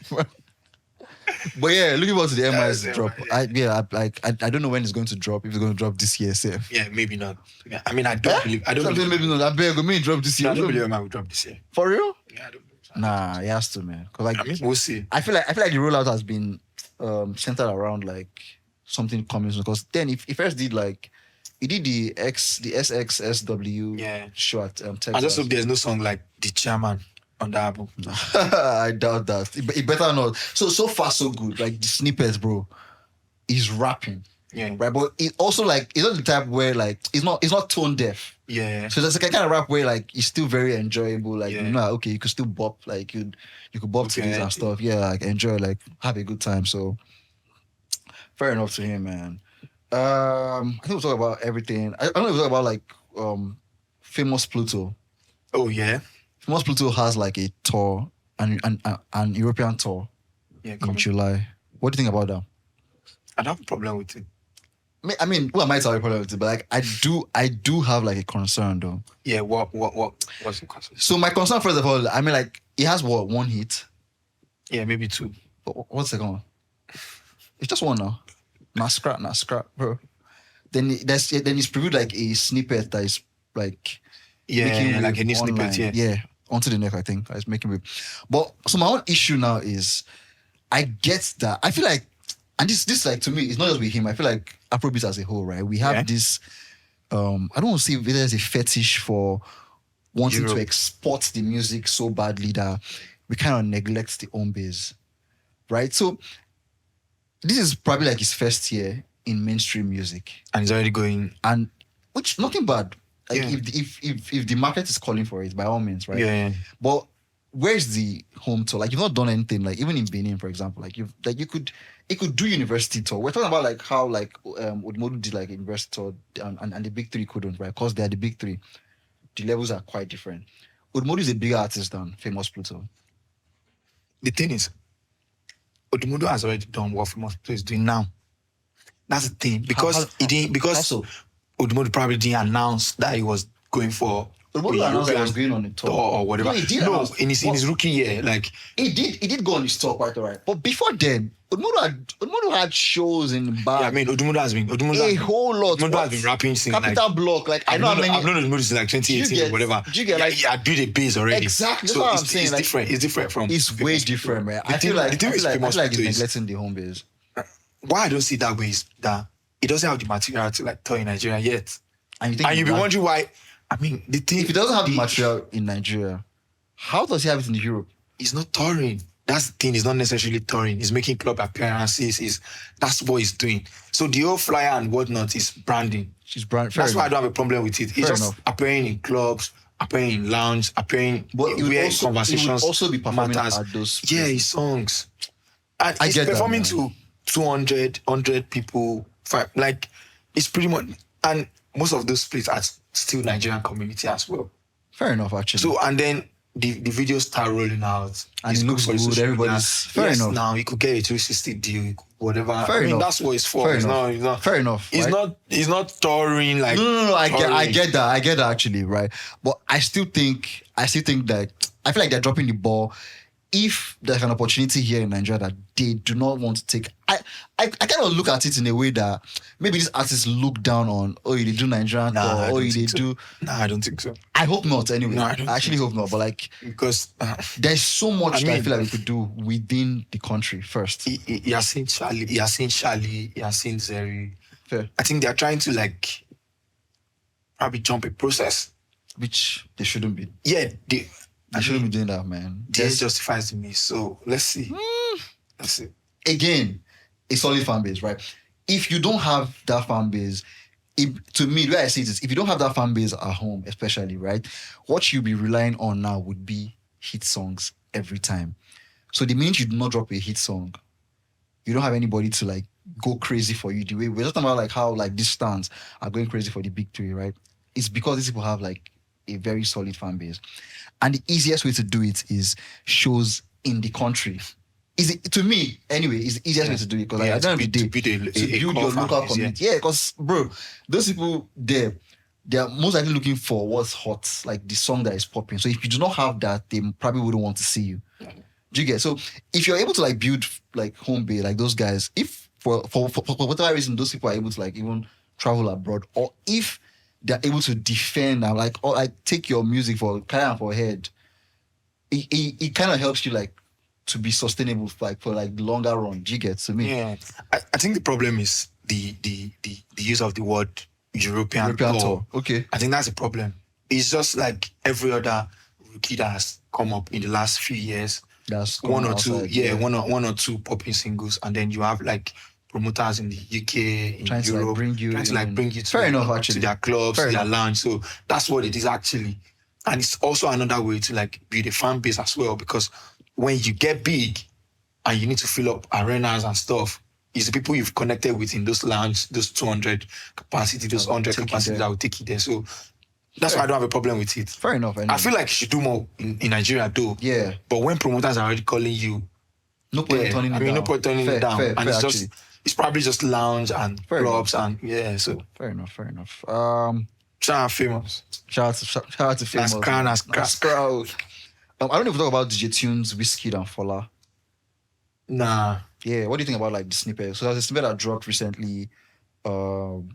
But yeah, looking forward to the MI's drop. I don't know when it's going to drop. If it's going to drop this year, safe. Yeah, maybe not. Yeah, I mean, I don't believe. Maybe not. I beg me drop this year. I don't believe MI will drop this year. For real? Yeah, I don't believe so. Nah, he has to, man. Cause like, I mean, we'll see. I feel like the rollout has been centered around like something coming soon. Because then if he first did like he did the SXSW show at Texas. I just hope there's no song like The Chairman on the album. I doubt that. It better not. So far so good. Like the snippets, bro. He's rapping. Yeah. Right. But it also like it's not the type where like it's not tone deaf. Yeah. So there's like a kind of rap where like it's still very enjoyable. Like you know, okay, you could still bop, like you could bop to these and stuff. Yeah, like enjoy, like have a good time. So fair enough to him, man. I think we'll talk about everything. I don't know if we'll talk about like famous Pluto. Oh yeah. Famous Pluto has like a tour, an European tour in July. What do you think about that? I don't have a problem with it. I mean, well, I might have a problem with it, but like I do have like a concern though. Yeah, what's the concern? So my concern, first of all, I mean, like he has what, 1 hit? Yeah, maybe 2. What's the second one? It's just one now. Not scrap, bro. Then he's previewed like a snippet that is like like a new online. snippet, Yeah, onto the neck, I think. It's making me. But so my own issue now is I get that. I feel like, and this like to me, it's not just with him. I feel like Afrobeats as a whole, right? We have this I don't want to say whether there's a fetish for wanting to export the music so badly that we kind of neglect the home base. Right? So this is probably like his first year in mainstream music. And he's already going. And which nothing bad. Like if the market is calling for it, by all means, right? Yeah. But where's the home tour? Like you've not done anything, like even in Benin, for example, like you could do university tour. We're talking about like how like Udmodu did like a university tour and the big 3 couldn't, right? Because they are the big 3. The levels are quite different. Udmodu is a bigger artist than famous Pluto. The thing is, Udmodu has already done what famous Pluto is doing now. That's the thing. Because Udmodu probably didn't announce that he was going for Udmodu announced that he was going on a tour or whatever. No, in his rookie year, like he did go on his tour quite alright. But before then, Udmodu had shows in bars. Yeah, I mean Udmodu has been whole lot. Udmodu has been rapping since Capital Block. Like I know how many. I've known Udmodu since like 2018 or whatever. Do you get like I built a base already. Exactly. That's so what I'm saying. It's different. It's different from. It's way different, man. I feel like he's neglecting the home base. Why I don't see that way is that he doesn't have the material to like tour in Nigeria yet. And you'll be wondering why. I mean, the thing. If he doesn't have the material in Nigeria, how does he have it in Europe? He's not touring. that's the thing. He's not necessarily touring. He's making club appearances. That's what he's doing. So the whole flyer and whatnot is branding. She's brand. That's why I don't have a problem with it. He's just appearing in clubs, appearing in lounge, appearing where conversations it would also be performing matters. at those places. Yeah, his songs. And he's performing to 200, 100 people. Like, it's pretty much... And most of those places are still Nigerian community as well. Fair enough, actually. So, and then the videos start rolling out. And it looks good. Everybody's... Fair enough. Now, you could get a 360 deal, whatever. Fair enough. That's what it's for. Fair It's enough. not, Fair enough. He's not touring like... No. I get that actually, right? But I still think that... I feel like they're dropping the ball. If there's an opportunity here in Nigeria that they do not want to take, I kind of look at it in a way that maybe these artists look down on, they do Nigerian, I don't think so. I hope not anyway. No, I actually hope not, but like, because there's so much that I feel like we could do within the country first. He has seen Charlie, he has seen Zeri. Fair. I think they're trying to like probably jump a process. Which they shouldn't be. Yeah, I shouldn't be doing that, man. This justifies to me. So let's see. Let's see. Again, a solid fan base, right? If you don't have that fan base, to me, the way I see it is, if you don't have that fan base at home, especially, right, what you'll be relying on now would be hit songs every time. So the minute you do not drop a hit song, you don't have anybody to like go crazy for you. The way we're just talking about like how like these stands are going crazy for the big three, right? It's because these people have like a very solid fan base. And the easiest way to do it is shows in the country. To me, anyway, it's the easiest way to do it. Because I don't have to build your local community. Yeah, because, bro, those people there, they are most likely looking for what's hot, like the song that is popping. So if you do not have that, they probably wouldn't want to see you. Do you get? So if you're able to like build like home base, like those guys, if for whatever reason those people are able to like even travel abroad, or if they're able to defend and like, or like take your music for carry on for head, it kind of helps you like to be sustainable like for like the longer run. Do you get to me? Yeah, I think the problem is the use of the word European tour. Okay, I think that's the problem. It's just like every other rookie that has come up in the last few years. That's one or two popping singles, and then you have like promoters in the UK, in trying Europe, bring you to fair enough, actually. To their clubs, fair to enough. their lounge. So that's what it is actually. And it's also another way to like build a fan base as well, because when you get big and you need to fill up arenas and stuff, it's the people you've connected with in those lounge, those 200 capacity, those 100 capacity that will take you there. So that's why I don't have a problem with it. Fair enough. I feel like you should do more in Nigeria though. Yeah. But when promoters are already calling you, no point turning it down. No point turning it down. Fair, and it's probably just lounge and clubs enough. and yeah. So fair enough. Shout out Famous. Shout out to Famous. That's crowd. I don't know if we talk about DJ TUNEZ, Wizkid and FOLA. Nah. Yeah, what do you think about like the snippet? So there's a snippet that dropped recently. Wizkid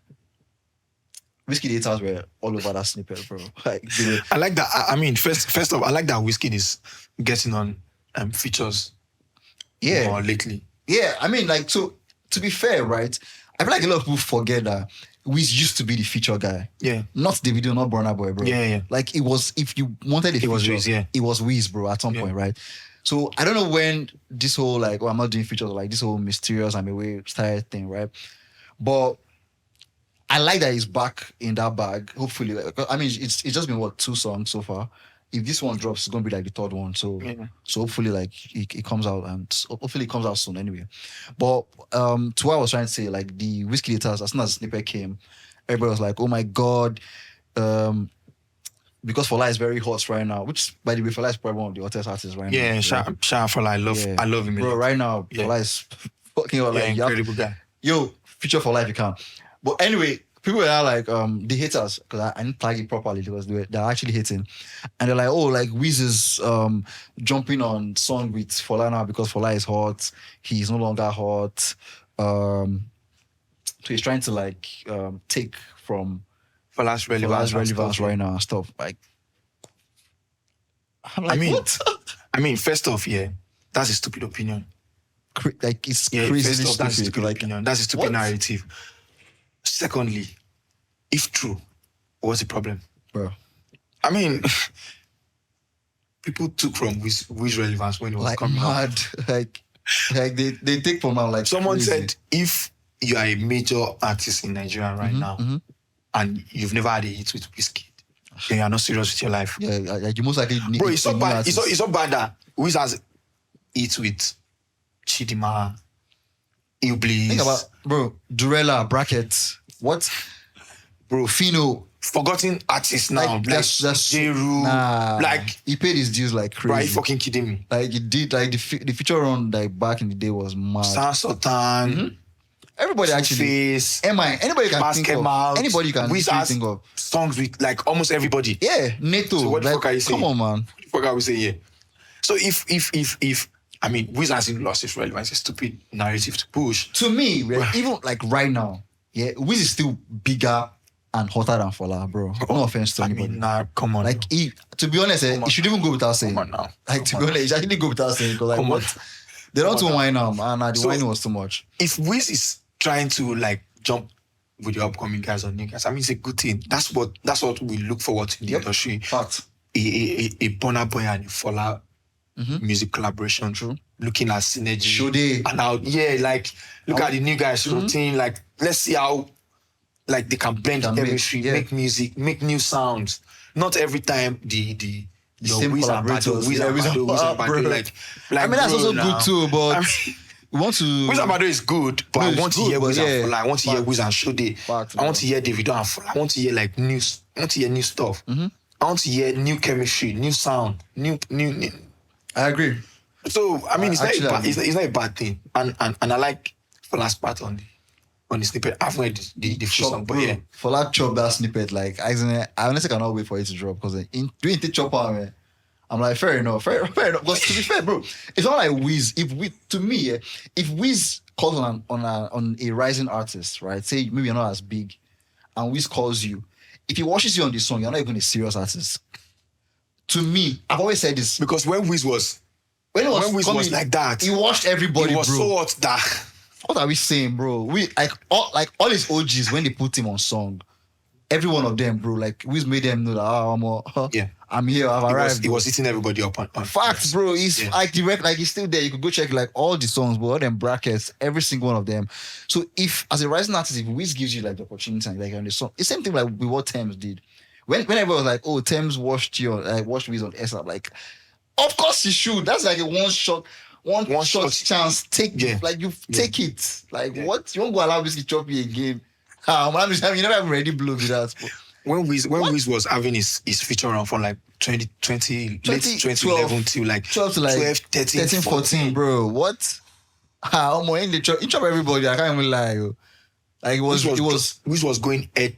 haters were all over that snippet, bro. Like, I like that. I mean, first off, I like that Wizkid is getting on features. Yeah. More lately. Yeah, I mean, like, so to be fair, right? I feel like a lot of people forget that Wiz used to be the feature guy. Yeah. Not Davido, not Burna Boy, bro. Yeah. Like, it was, if you wanted a feature, was Wiz, yeah. It was Wiz, bro, at some point, right? So I don't know when this whole, like, I'm not doing features, like this whole mysterious I'm away style thing, right? But I like that he's back in that bag. Hopefully, like, I mean, it's just been 2 songs so far. If this one drops, it's gonna be like the 3rd one. So so hopefully, like it comes out, and hopefully it comes out soon anyway. But to what I was trying to say, like the Wizkid haters, as soon as the snippet came, everybody was like, "Oh my god," because FOLA is very hot right now. Which, by the way, FOLA is probably one of the hottest artists right now. Yeah, shout out FOLA. I love him, bro. Right now, FOLA is fucking hot. Like, incredible guy. Yo, feature FOLA if you can. But anyway, people are like the haters, because I didn't tag it properly because they're actually hating, and they're like, oh, like Wiz is jumping on song with FOLA now because FOLA is hot. He's no longer hot. So he's trying to like take from FOLA's relevance right now and stuff. Like, I'm like, I mean, what? I mean, first off, that's a stupid opinion. Like, it's crazy stupid. That's a stupid opinion. That's a stupid narrative. Secondly, if true, what's the problem? Bro. I mean, people took from Wiz relevance when it was like coming out. mad, like they take from out like Someone crazy. said if you are a major artist in Nigeria right now and you've never had a hit with Wizkid, then you are not serious with your life. Yeah, like you most likely need. Bro, it's so bad. It's so bad that Wiz has hits with Chidima, Iblis. Think about bro, Durella brackets. What, bro, Fino. Forgotten artists now. Like that's Jeru. Like he paid his dues like crazy. bro, are you fucking kidding me? Like he did, like the feature on like back in the day was mad. Sultan, Everybody actually. Face, Anybody can think of. Mouth, Anybody can Wiz literally has think of. songs with like almost everybody. Yeah, Neto. So what the like, fuck are you saying? Come on, man. What the fuck are we saying here? So if I mean, Wiz hasn't lost his relevance. It's a stupid narrative to push. To me, even like right now, yeah, Wiz is still bigger and hotter than FOLA, bro. No offense to anybody. mean, nah, come on. Like, to be honest, it should even go without saying. Come on now. Like, to be honest, it should actually go without saying. Because, like, Come on. what? They don't want to whine now, and the whining was too much. If Wiz is trying to like jump with the upcoming guys or new guys, I mean, it's a good thing. That's what we look forward to in the industry. Fact. A Burna Boy and a FOLA music collaboration. True. Looking at synergy. Should they? And how, like, look at the new guys routine. Like, let's see how, like, they can blend chemistry, make music, make new sounds. Not every time the same Wiz and Bado, Wiz and Bado, like, I mean, that's also now. good too, but I mean, we want to. Wiz and Bado is good, but I want to hear Wiz and FOLA. I want to hear Wiz and Shode. I want to hear Davido and FOLA. I want to hear like new. I want to hear new stuff. I want to hear new chemistry, new sound, new. I agree. So I mean, it's not a bad thing, and I like FOLA's part on the snippet. I've heard the full song, but yeah, FOLA chop that snippet. Like I honestly cannot wait for it to drop because doing the chopper, man. I'm like, fair enough. Because to be fair, bro, it's not like Wiz. If Wiz calls on a rising artist, right? Say maybe you're not as big, and Wiz calls you. If he watches you on the song, you're not even a serious artist. To me, I've always said this because when Wiz was like that, he watched everybody. He was bro. so hot that. What are we saying, bro? We all his OGs when they put him on song, every one of them, bro. Like Wiz made them know that I'm here, I've arrived. He was eating everybody up on facts, bro. He's like direct, like he's still there. You could go check like all the songs, bro, all them brackets, every single one of them. So if as a rising artist, if Wiz gives you like the opportunity and like on the song, it's the same thing like with what Thames did. When everyone was like, oh, Thames watched Wiz on S, I'm like, of course he should. That's like a one shot chance. Take it. Like what? You won't go allow Wizkid chop you again. You never have ready blow with that. When Wiz was having his feature run from like 2020, late 2011 to like 12, 13, 14, bro. What? In chop everybody. I can't even lie. Yo. Like Wiz was going head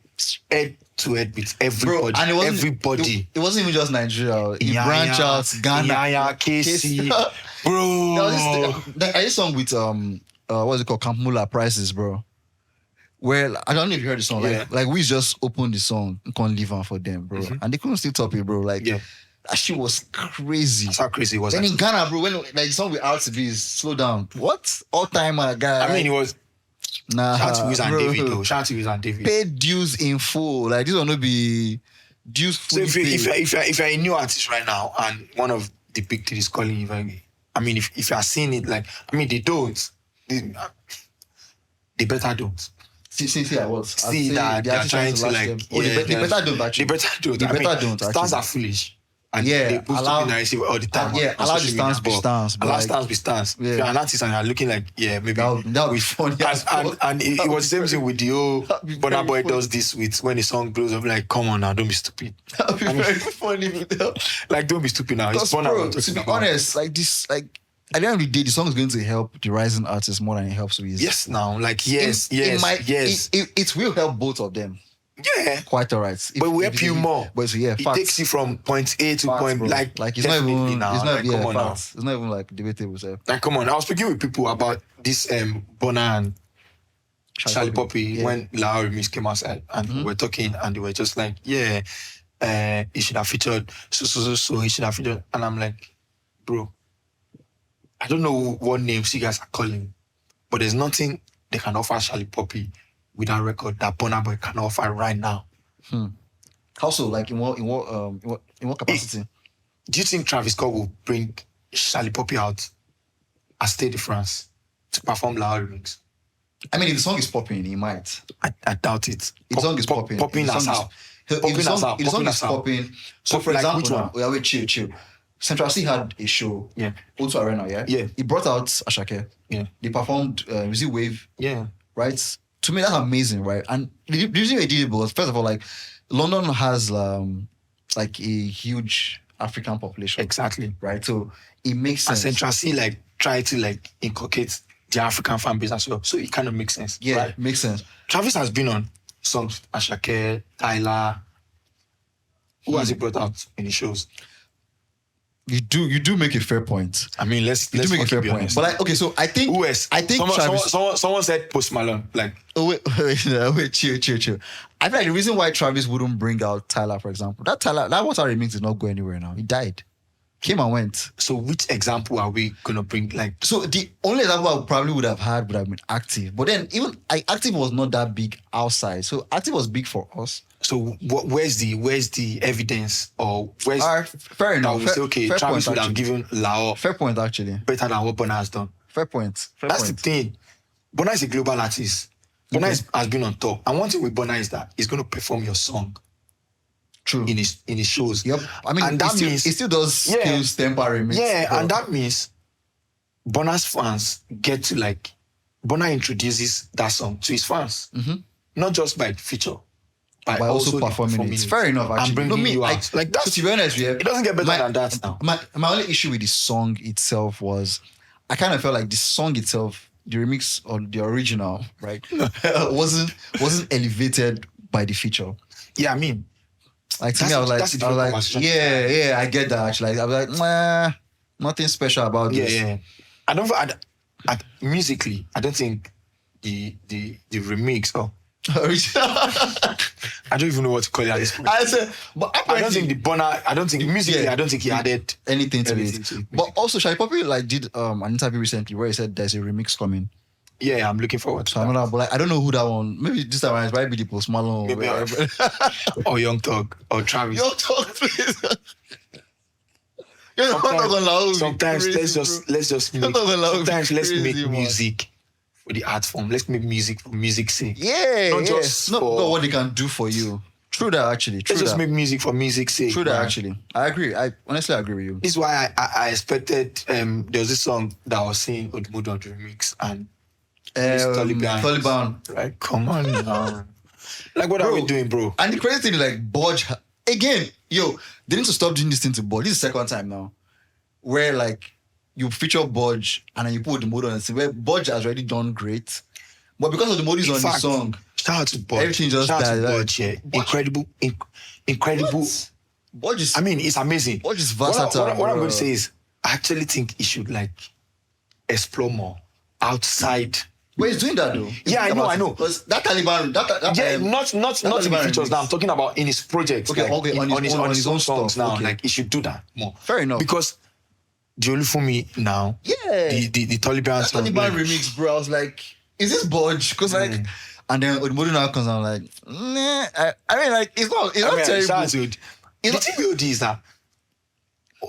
to head with everybody. Bro, and everybody. It wasn't even just Nigeria. He branched out Ghana, KC, bro. There is a song with what's it called? Camp Mula Prices, bro. Well, I don't know if you heard the song. Like we just opened the song, can't leave on for them, bro. And they couldn't still top it, bro. Like that shit was crazy. That's how crazy it was. Then in Ghana, bro, when like the song with RTB is slow down. What? All timer guy. I mean, it was. Shout out to Wiz and David though. Shout out to Wiz and David. Pay dues in full. Like this will not be dues fully so if you're a new artist right now and one of the big three is calling you, I mean, if you are seeing it, like, I mean, they don't. They better don't. See, I was. See that they are trying to like. They better don't. Actually. They better don't. Stars are foolish. And they put stupid narrative all the time. Allow the stance be stance. Allow stance be stance. If you're an artist and you're looking like, maybe that would be funny. And it was the same thing with the whole Burna Boy does this with when the song blows up, like, come on now, don't be stupid. That would be very funny video. Like, don't be stupid now. It's Burna Boy. To be honest, like this, like at the end of the day, the song is going to help the rising artists more than it helps Wiz. Yes, now, like yes. It will help both of them. Yeah, quite alright. But we help you more. But it takes you from point A to point bro. like it's not even. Now. It's not. Like, Come on now. It's not even like debatable. So. Like come on, I was speaking with people about this Burna and Charlie Poppy when La Remix came outside and we were talking and they were just like, he should have featured so he should have featured, and I'm like, bro, I don't know what names you guys are calling, but there's nothing they can offer Charlie Poppy with that record that Burna Boy can offer right now. How so? Like in what capacity? Do you think Travis Scott will bring Ladipoe out at Stade de France to perform La remix? I mean, if the song is popping, he might. I doubt it. If the song is popping. Popping as how? If the song is popping. So, for example, now, wait, chill. Central C had a show. Yeah. O2 Arena, yeah? Yeah. He brought out Ashake. Yeah. They performed Wave. Yeah. Right? To me, that's amazing, right? And the reason they did it was, first of all, like, London has like a huge African population. Exactly. Right? So it makes sense. And Central C like try to like inculcate the African fan base as well. So it kind of makes sense. Yeah, right? Makes sense. Travis has been on songs, Ashake, Tyler. Who has he brought out in the shows? You do make a fair point. I mean, let's make a fair be point. honest. But like, okay, so I think who else? I think someone said Post Malone. Like, oh wait, chill. I feel like the reason why Travis wouldn't bring out Tyler, for example, that Water remix did not go anywhere now. He died. Came and went. So which example are we gonna bring? Like, so the only example I probably would have been Active. But then even Active was not that big outside. So Active was big for us. So where's the evidence, or where's fair enough? We say, okay, Travis would have given Lao fair point actually better than what Burna has done. Fair point. That's the thing. Burna is a global artist. Burna has been on top, and one thing with Burna is that he's going to perform your song. True. In his shows. Yep. I mean, and that means it still does skills temporary remix. Yeah, and that means Burna's fans get to like Burna introduces that song to his fans, not just by feature. By also performing it. Fair enough, actually. And bringing you out. Like that. So to be honest, it doesn't get better than that now. My only issue with the song itself was I kind of felt like the song itself, the remix or the original, right, wasn't elevated by the feature. Yeah, I mean, like to me, I was like, yeah, I get that. Actually, I was like, nah, nothing special about this. Yeah. Musically, I don't think the remix or I don't even know what to call it at this point. I don't think the Burna. I don't think musically. I don't think he added anything to it. But also, Ladipoe like did an interview recently where he said there's a remix coming. Yeah, I'm looking forward to that. But like, I don't know who that one. Maybe this time it might be the Post Malone or Young Thug or Travis. Young Thug, please. Sometimes let's just make music for the art form. Let's make music for music's sake. Yeah, not just not what they can do for you. True that, actually. Let's just make music for music's sake. True that, actually. I agree. I honestly agree with you. This is why I expected. There was this song that I was seeing Odumodu on the remix and Taliban. Right? Come on now. Like, what are we doing, bro? And the crazy thing is, like, Budge again. They need to stop doing this thing to Budge. This is the second time now, where like you feature Budge and then you put Odumodu on the scene. Where Budge has already done great, but because Odumodu is on the song, shout out to Budge. Everything just died. Budge, yeah. Incredible. What? Budge is. I mean, it's amazing. Budge is versatile. What I'm going to say is, I actually think he should like explore more outside. But he's doing that though. Yeah, I know. That Taliban, not in the features now. I'm talking about in his projects. Okay, like, on his own songs stuff. now. Okay. Like, he should do that more. Fair enough. Because the Olufunmi now, the Taliban song, Taliban remix, bro. I was like, is this Budge? Because like, and then Odumodu now comes out like, nah. I mean, like, it's not terrible. The thing with OD is that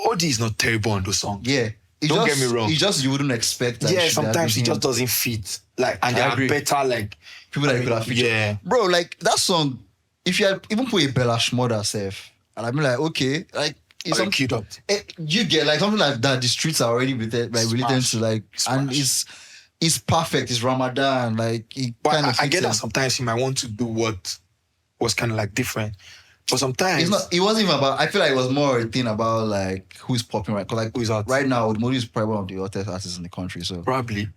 OD is not terrible on those songs. Yeah. Don't get me wrong. You wouldn't expect that. Yeah, sometimes it just doesn't fit. Like, and they are better, like people that you could have featured. Yeah. Bro, like that song, if you had even put a Bella Shmurda self, and I'd be like, okay, like it's some queued up. You get like something like that. The streets are already related to like, and it's perfect. It's Ramadan, like. But I get that sometimes he might want to do what was kind of like different. But sometimes it wasn't even about. I feel like it was more a thing about like who's popping right. Cause like who's out right now, Odumodu is probably one of the hottest artists in the country. So probably.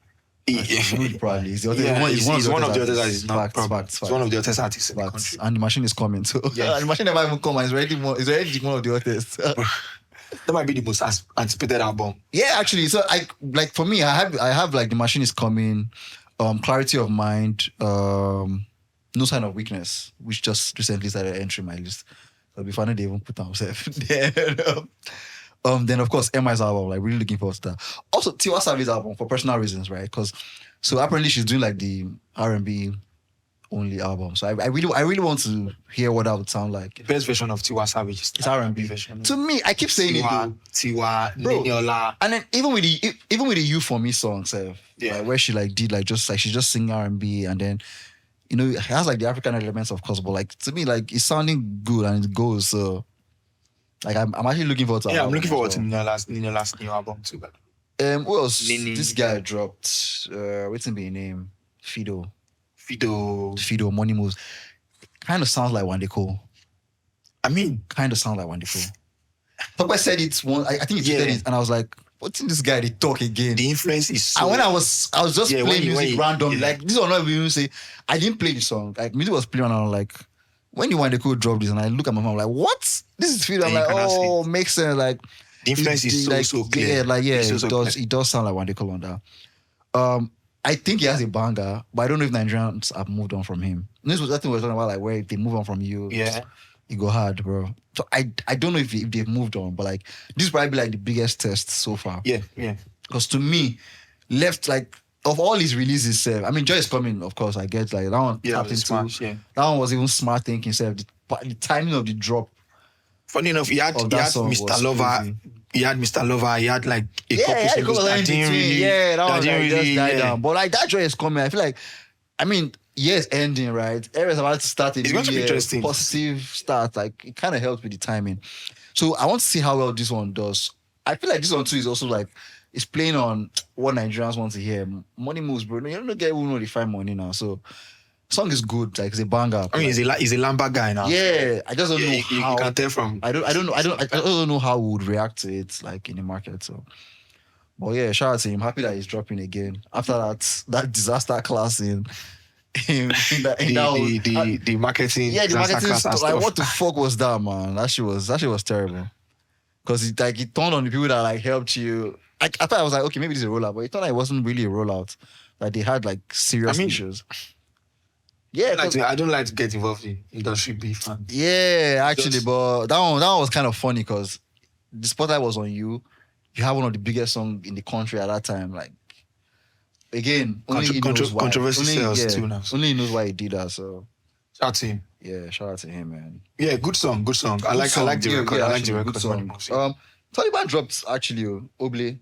Probably he's one of the hottest artists. Facts. He's one of the hottest artists in the country. And the machine is coming. So the machine never even come. It's already one of the hottest. That might be the most anticipated album. Yeah, actually. So for me, I have like the machine is coming, Clarity of Mind, No Sign of Weakness, which just recently started entering my list. So it'll be funny they even put themselves there. Then of course MI's album, like really looking forward to that. Also Tiwa Savage album for personal reasons, right? Because so apparently she's doing like the R&B only album. So I really want to hear what that would sound like. The best version of Tiwa Savage is It's R&B version. To me, I keep saying it though. Tiwa, Bro, Niniola. And then even with the You For Me song, Yeah. where she like did like just like she just sing R&B and then you know it has like the African elements of course, but like to me like it's sounding good and it goes. So like I'm actually looking forward to. Yeah, I'm looking forward to Ninola's new album too. But Who else? Nini. This guy dropped. What's his name? Fido, Money Moves. Kind of sounds like Wandeko. I mean, Kind of sounds like Wandeko. Papa said it once. I think he said it, and I was like, "What's in this guy? They talk again." the influence is so. And when I was just playing music random, like this was not even say. I didn't play the song. Like music was playing, and I was like, "When you Wandeko drop this?" And I look at my mom, I'm like, "What? This is Fido." I'm Yeah, like, you cannot see "Oh, makes sense." Like the influence is like, so clear. Yeah, like It's so it clear. does. It does sound like Wandeko on that. I think he has a banger, but I don't know if Nigerians have moved on from him. This was nothing we were talking about, like where if they move on from you, Yeah. you go hard, bro. So I don't know if they've moved on, but like this is probably like the biggest test so far. Yeah. Because to me, left like of all his releases, I mean, Joy Is Coming, of course, I get like that one. Yeah, happened it's smash, too. yeah. That one was even smart thinking, the timing of the drop. Funny enough, he had that song was Mr. Lover. crazy. He had Mr. Lover. He had like a couple Yeah, singles that didn't really. that one didn't like, just really, died yeah. down. But like that Joy Is Coming, I feel like, I mean, year's ending, right? Everyone's about to start It's going to be interesting. Positive start. Like it kind of helps with the timing. So I want to see how well this one does. I feel like this one too is also like it's playing on what Nigerians want to hear. Money moves, bro. You don't get who know they find money now. So song is good. Like it's a banger. I mean, he's a Lamba guy now. Yeah, I just don't know You how. can tell from. I don't know how we would react to it like in the market. So, but yeah, shout out to him. Happy that he's dropping again after that disaster class in The marketing. yeah, the marketing class and stuff. Like, stuff. what the fuck was that, man? That shit was terrible. Because it turned on the people that like helped you. I thought I was like, okay, maybe this is a rollout, but it turned out it wasn't really a rollout. Like they had like serious issues. Yeah, I don't like to get involved in industry beef. And yeah, actually, but that one was kind of funny because the spotlight was on you. You have one of the biggest songs in the country at that time. Like again, only he knows why. Controversy sells too now. Only he knows why he did that. So shout out to him. yeah, shout out to him, man. Yeah, good song. I like the record. I like the record. Good song. Taliban dropped actually. Oble.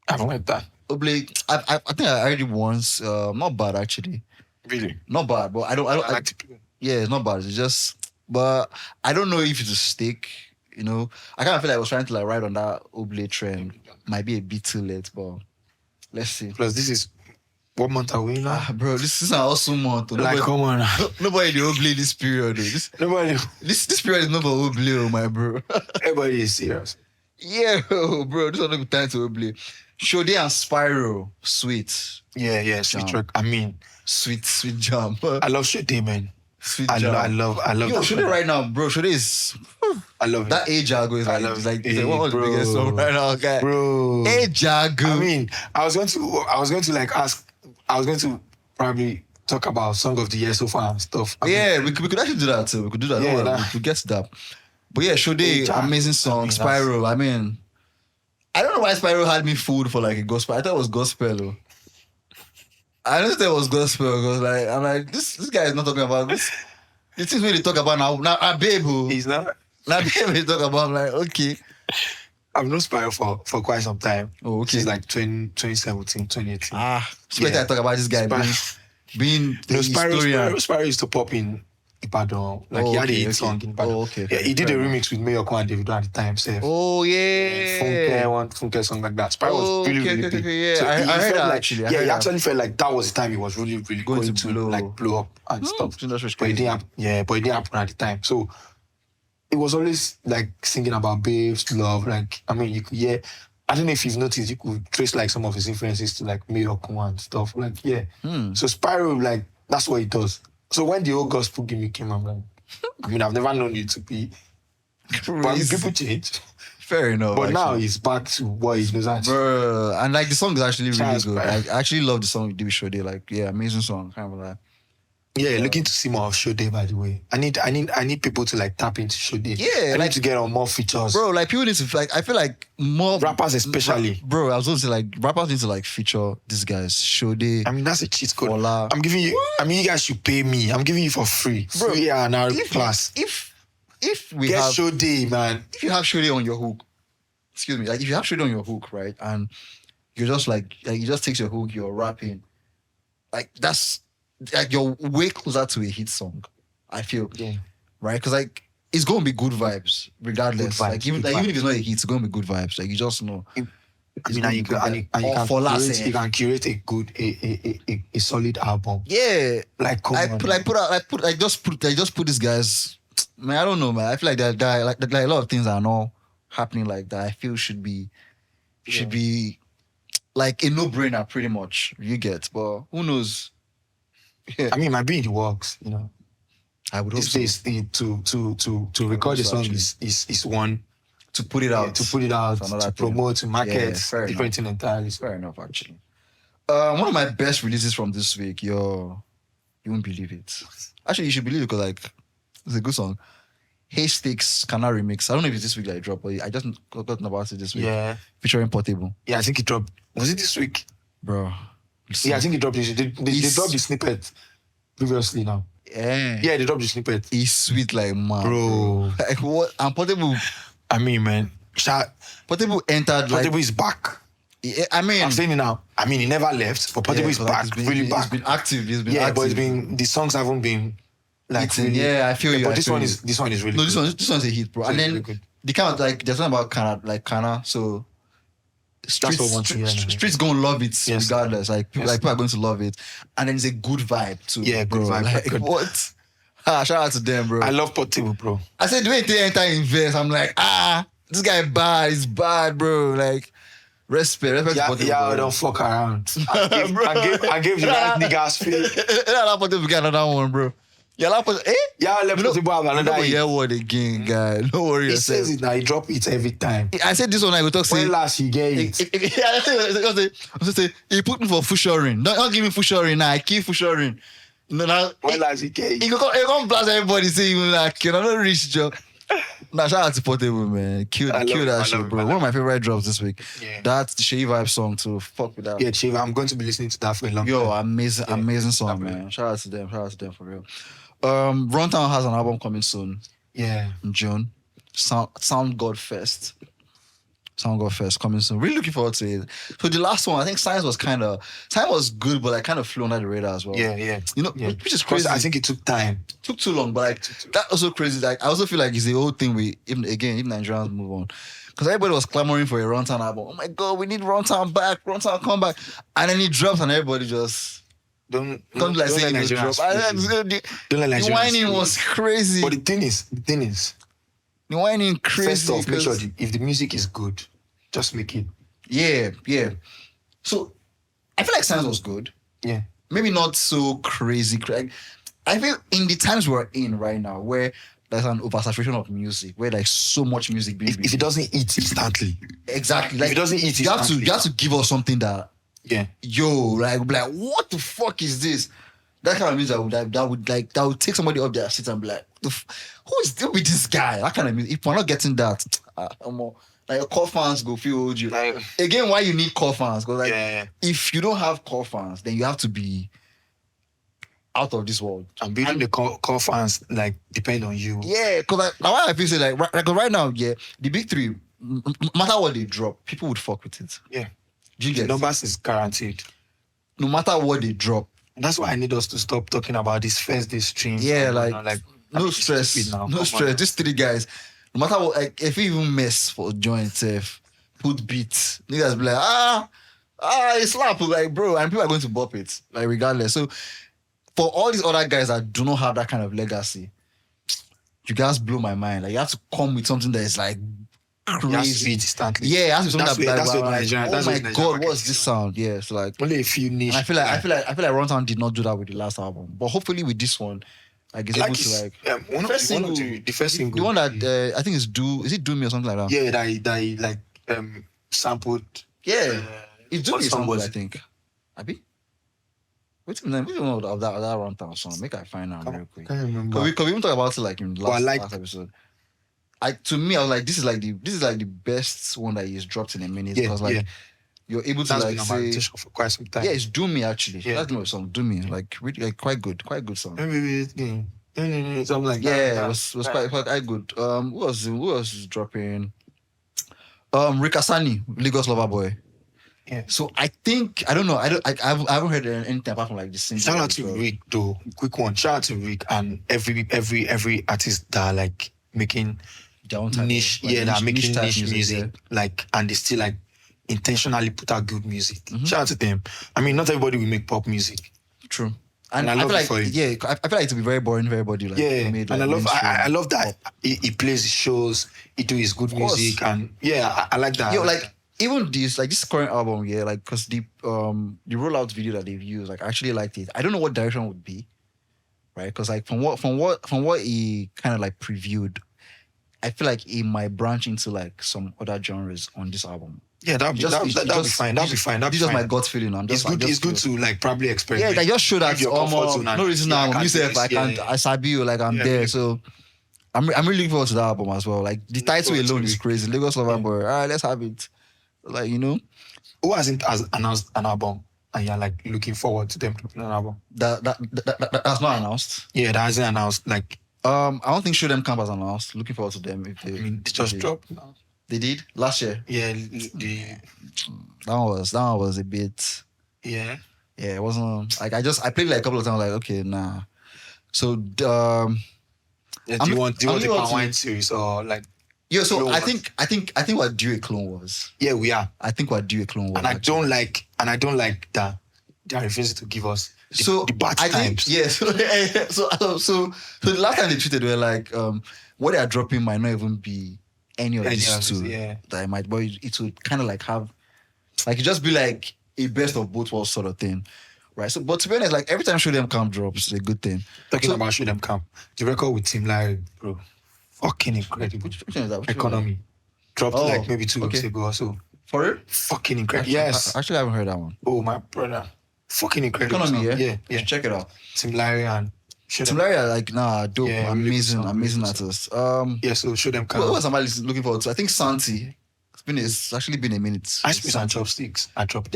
I haven't heard that. Oble. I think I heard it once. Not bad actually. Really? Not bad, but I like the yeah, it's not bad. It's just, but I don't know if it's a stick. You know, I kind of feel like I was trying to like ride on that Oble trend. Might be a bit too late, but let's see. Plus, this is what month are we now? Bro, this is an awesome month. Like, come on. Nobody in the Oble this period. Nobody. This period is not for Oble, my bro. Everybody is serious. Yeah, bro, this is not time to Oble. Shode and Spyro, sweet. Yeah, sweet track. I mean, sweet jam. I love Shode, man. Sweet I jam. love Yo, that Shode man. right now, bro. Shode is I love that it. Jago is I like, love it's like it. one of the Bro. biggest songs right now, okay? Bro. Jago. I mean, I was going to probably talk about Song of the Year so far and stuff. I yeah, we could actually do that too. We could do that. Yeah, Don't worry, that- we could get to that. But yeah, Shode, Jago. amazing song. I mean, Spyro, I mean, I don't know why Spyro had me fooled for like a gospel. I thought it was gospel. Though. I didn't think it was gospel because like I'm like this guy is not talking about this. The things when they talk about now babe who He's not. now babe they talk about. I'm like okay. I've known Spyro for quite some time. Oh, okay. Since like 2017, 2018. Especially Yeah. I talk about this guy being the No, historian. Spyro used to pop in Ibadan. Like he had a hit song in Ibadan. Oh, okay. Yeah, he did a remix with Mayoko and Davido at the time. So Oh yeah. Funke song like that. Spyro was really big. Yeah. So I he heard felt that like, actually. he actually felt like that was the time he was really going to to like blow up and stuff. That's But it crazy. didn't happen. But it didn't happen at the time. So it was always like singing about babes, love. Like I mean, you could hear. I don't know if you've noticed, you could trace like some of his influences to like Mayoko and stuff. Like yeah. So Spyro, like that's what he does. So when the old gospel gimmick came, I'm like, I mean, I've never known you to be. But I mean, people change. Fair enough. But now actually. he's back to what he knows how to. Bro, and like the song is actually really Chance, good. bro. I actually love the song you did with Shode. Like, yeah, amazing song. Kind of like. Yeah, looking to see more of Shode, by the way. I need people to like tap into Shode. Yeah, I need to get on more features. Bro, like people need to like. I feel like more rappers, especially. Bro, I was going to say like rappers need to like feature these guys. Shode. I mean, that's a cheat code. FOLA. I'm giving you. What? I mean, you guys should pay me. I'm giving you for free. Bro, free and our class. If we get have Shode, man. If you have Shode on your hook, excuse me, like if you have Shode on your hook, right, and you're just like you just takes your hook, you're rapping, like that's like you're way closer to a hit song. I feel, right, because like it's gonna be good vibes regardless. Good vibes, like even if it's not a hit, it's gonna be good vibes. Like you just know. I mean, you can curate a good, a solid album. Yeah, like just put these guys. Man, I don't know, man. I feel like that like a lot of things are not happening like that. I feel should be like a no-brainer, pretty much. You get, but who knows? Yeah. I mean, it might be in the works, you know. I would hope so. To record the song is one. To put it out. To promote, to market, different thing entirely. Fair enough, actually. One of my best releases from this week, you won't believe it. Actually, you should believe it because like it's a good song. Hey Sticks Kana remix. I don't know if it's this week that it dropped, but I just got about it this week. Yeah. Featuring Portable. Yeah, I think it dropped. Was it this week? Bro. Yeah, I think it dropped this week. They dropped the snippet previously now. Yeah. Yeah, they dropped the snippet. It's sweet like man. Bro. Like what? And Portable. I mean, man. Portable entered. Portable is back. I mean, I'm saying it now. I mean, he never left, but Portable is back. Really back. He's been active. But the songs haven't been like really, I feel you. But this one is really good. This one's a hit, bro. And then really the kind of like there's something about Kana, so streets gonna love it regardless. Like people are going to love it, and then it's a good vibe too. Yeah, bro. good vibe. Like, what? Shout out to them, bro. I love Portable, bro. I said the way they enter in verse, I'm like, this guy bad. He's bad, bro. Like. Respect Portable. Yeah, don't fuck around. I gave the right niggas feel. Yeah, Portable got another one, bro. Yeah, Portable. Yeah, let Portable have another. Yeah, what again, guy? Don't worry yourself. He says it now. He drop it every time. I said this one. I will talk. When last he get it? Yeah, I say he put me for fushoring. Don't give me fushoring now. I keep fushoring. Now when last he get it? He come blast everybody. Say you like, I'm not rich, Joe. Nah, shout out to Portable, man. Kill that shit, bro. One of my favorite drops this week. Yeah. That's the Seyi Vibez song too. Fuck with that. Yeah, Chief, I'm going to be listening to that for a long time. Amazing song, man. Shout out to them for real. Runtown has an album coming soon. Yeah. In June. Sound God Fest coming soon. Really looking forward to it. So the last one, I think Science was good, but like kind of flew under the radar as well. Yeah. You know, which is crazy. I think it took time. Took too long, but like that's also crazy. Like I also feel like it's the whole thing if Nigerians move on. Because everybody was clamoring for a Runtown album. Oh my god, we need Runtown back, Runtown come back. And then it drops and everybody just don't let Nigerians drop. Don't let Nigerians. The whining was crazy. But the thing is, the whining crazy. First off, make sure if the music is good, just make it. Yeah. So I feel like Science was good. Yeah. Maybe not so crazy. I feel in the times we're in right now, where there's an oversaturation of music, where like so much music being if it doesn't eat instantly. Exactly. Like if it doesn't eat instantly. You have to give us something that like what the fuck is this? That kind of music that would take somebody up their seat and be like, who is dealing with this guy? That kind of music. If we're not getting that, like your core fans go feel you. Like, again, why you need core fans? Because if you don't have core fans, then you have to be out of this world. And building the core fans like depend on you. Yeah, because why I feel say like right now, the big three, no matter what they drop, people would fuck with it. Yeah, the numbers is guaranteed. No matter what they drop. That's why I need us to stop talking about this first day stream. Yeah, no stress. No stress. These three guys, no matter what, like if you even mess for joint safe, put beats, niggas be like, it's slap, like bro, and people are going to bop it, like regardless. So for all these other guys that do not have that kind of legacy, you guys blow my mind. Like you have to come with something that is like crazy. It has to be instantly. Yeah, it has to be something that's what Nigerian. Oh my god, what's this sound? Yeah, it's like only a few niche. And I feel like Runtown did not do that with the last album, but hopefully with this one, like it's able to like the first single, the one that I think is it Do Me or something like that. Yeah, that like sampled. Yeah, it's Do Me sample, I think. Abi? What's the name of that Runtown song? Make I find out real quick. Can't remember. Cause we even talk about it like in last episode. To me, I was like, this is like the best one that he's dropped in a minute. Because you're able to like say for quite some time. Yeah, it's Do Me actually. Yeah. That's the song, Do Me. Like really like quite good song. Something like that. Yeah, it was quite good. Who else is dropping? Rick Asani, Lagos Lover Boy. Yeah. So I think I don't know. I haven't heard anything apart from like the single. Shout out to Rick though. Quick one. Shout out to Rick and every artist that are like making their own type niche. Like that are making niche music. Yeah. Like and they still like intentionally put out good music. Shout out to them. I mean, not everybody will make pop music. True. And I feel like I feel like it will be very boring for everybody. Like, and I love that he plays his shows, he do his good music, and I like that. Yo, like even this current album, like because the rollout video that they've used, like I actually liked it. I don't know what direction would be, right? Because like from what he kind of like previewed, I feel like he might branch into like some other genres on this album. Yeah, that'll be fine. That'll be fine. This is my gut feeling. It's good to like probably experiment. Yeah, like just show that almost no reason now. You say if I can't, I sabi you, like I'm there. So I'm really looking forward to that album as well. Like the title alone is crazy. Lagos Lover Boy. All right, let's have it. Like who hasn't announced an album and you're like looking forward to them dropping an album? That's not announced. Yeah, that hasn't announced. Like I don't think Show Them Camp has announced. Looking forward to them if they. I mean, they just dropped. They did last year. Yeah, that one was a bit. Yeah. Yeah, it wasn't like I played like a couple of times. Like okay, nah. So do you want a Palm Wine series or like? Yeah, so I think what Do a Clone was. Yeah, we are. I think what Do a Clone was. And I don't like that they are refusing to give us the bad times. So the last time they tweeted were like what they are dropping might not even be any of these two that I might, but it would kind of like have, like it just be like a best of both worlds sort of thing, right? So, but to be honest, like every time Show Them Camp drops, it's a good thing. Talking about Show Them Camp, the record with Tim Larry, bro, fucking incredible. Which one is that? Economy dropped like maybe 2 weeks ago or so. For real? Fucking incredible. Actually, I haven't heard that one. Oh my brother, fucking incredible. Economy, yeah. Check it out. Tim Larry and. Tim Larry are like dope, amazing artists. So Show Them Camp. What was somebody looking forward to? I think Santi. It's actually been a minute. Ice Prince and Chopsticks. I dropped.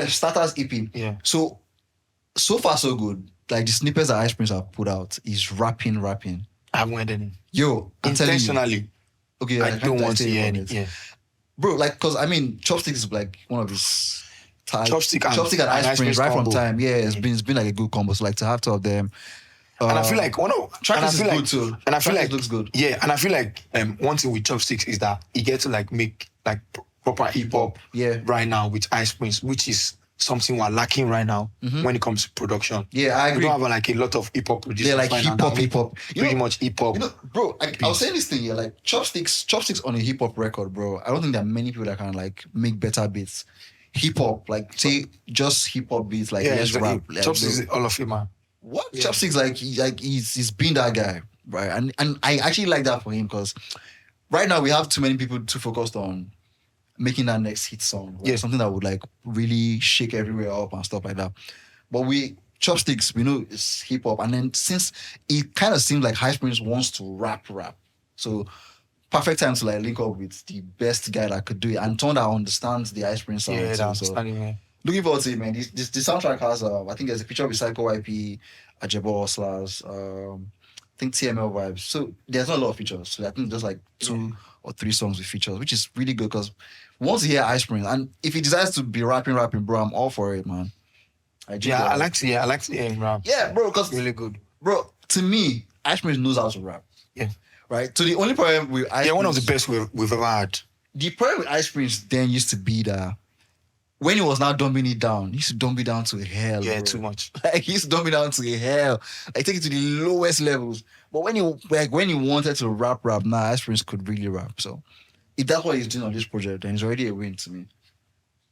Starters EP. Yeah. So far so good. Like the snippets that Ice Prince have put out is rapping. I haven't heard any. Yo, intentionally. Okay, I don't want to hear any. Yeah. Bro, like, cause I mean, Chopsticks is like one of his Chopstick and Ice Prince right from time. Yeah, it's been like a good combo. So like to have two of them. And I feel like track is good too. And I feel like it looks good. Yeah, and I feel like one thing with Chopsticks is that he gets to like make like proper hip hop right now with Ice Prince, which is something we're lacking right now when it comes to production. Yeah, I agree. We don't have like a lot of hip hop producers. Yeah, like hip hop. Pretty much hip hop. Bro, I was saying this thing here, like Chopsticks on a hip hop record, bro. I don't think there are many people that can like make better beats. Hip hop, like say just hip hop beats, like let's rap. Chopsticks is all of him, man. What? Yeah. Chopsticks, like he's been that guy, right? And I actually like that for him because right now we have too many people too focused on making that next hit song. Right? Yeah. Something that would like really shake everywhere up and stuff like that. But Chopsticks, we know it's hip hop. And then since it kind of seems like Ice Prince wants to rap. So perfect time to like link up with the best guy that could do it. And someone that understands the Ice Prince sound. Yeah, looking forward to it, man. The soundtrack has, I think there's a picture of Psycho YP, Ajebo Hustlers, I think TML vibes. So there's not a lot of features. So I think there's like 2 or 3 songs with features, which is really good because once you hear Ice Prince, and if he decides to be rapping, bro, I'm all for it, man. I like to hear him rap. Yeah, bro, because really good. Bro, to me, Ice Prince knows how to rap. Yeah. Right? So the only problem with Ice Prince... one of the best we've ever had. The problem with Ice Prince then used to be that when he was now dumbing it down, he used to dumb it down to hell. Yeah, bro. too much. Like he used to dumb it down to hell. Like take it to the lowest levels. But when he wanted to rap, Ice Prince could really rap. So if that's what he's doing on this project, then it's already a win to me.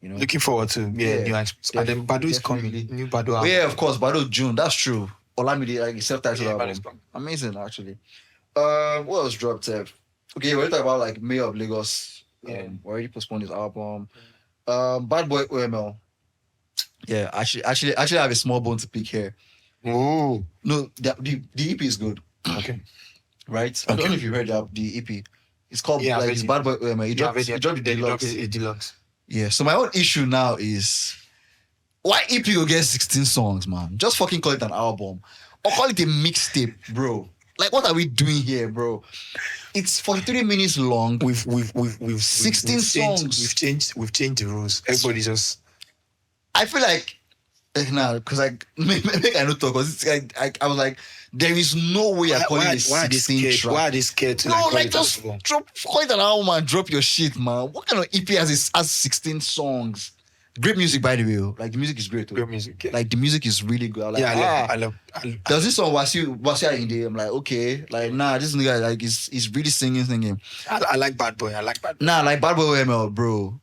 You know? Looking forward to new Ice Prince. And then BHAD is coming. New BHAD album. Yeah, of course. BHAD June. That's true. Olamide, like self-titled album. Amazing, actually. What else dropped? Okay, we're talking about like Mayor of Lagos. Already postponed his album. Bad Boy OML. Yeah, actually, I have a small bone to pick here. Oh, No, the EP is good, okay. right? I don't know if you heard the EP. It's called Yeah, like it's Bad Boy. He dropped the deluxe. a deluxe. Yeah. So my own issue now is why EP will get 16 songs, man? Just fucking call it an album or call it a mixtape, bro. Like, what are we doing here, bro? It's 43 minutes long. We've 16 we've songs. Changed, we've changed the rules. Everybody just I feel like now because like make I not talk because it's like I was like there is no way you're calling it 16 track. Why are they scared to No, call like it just an album? call it an album and drop your shit, man. What kind of EP has 16 songs? Great music, by the way. Like the music is great. Great music. Yeah. Like the music is really good. I'm like, I love. There's this song Wasiu in there. I'm like, okay, like nah, this nigga like is really singing. I like Bad Boy. Nah, like Bad Boy ML, bro.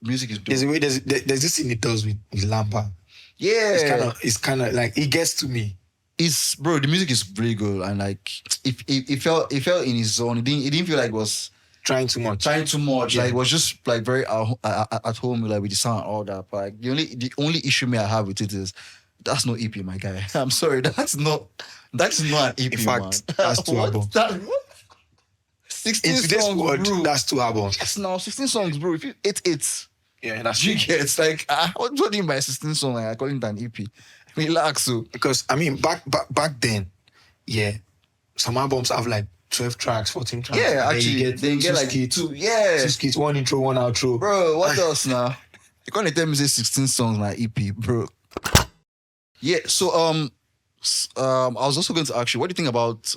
Music is dope. There's a way. There's this thing it does with Lamba. Yeah, It's kind of like it gets to me. It's bro. The music is really good and like it felt in his zone. It didn't feel like it was Trying too much. Yeah. Like it was just like very at home like with the sound and all that. But like, the only issue I have with it is that's no EP, my guy. I'm sorry, that's not an EP. In fact, man. that's two albums. What? 16 In today's songs, world, bro. that's two albums. Yes, now 16 songs, bro. If you 8, Yeah, that's you get it's like what do you mean by 16 songs? Like I call it an EP. Relax, so because I mean back then, yeah, some albums have like 12 tracks, 14 tracks. yeah, actually they get like skits, 2. Yeah, 2 skits, 1 intro, 1 outro. bro. What else now? You can't tell me say 16 songs like EP, bro. Yeah, so I was also going to ask you, what do you think about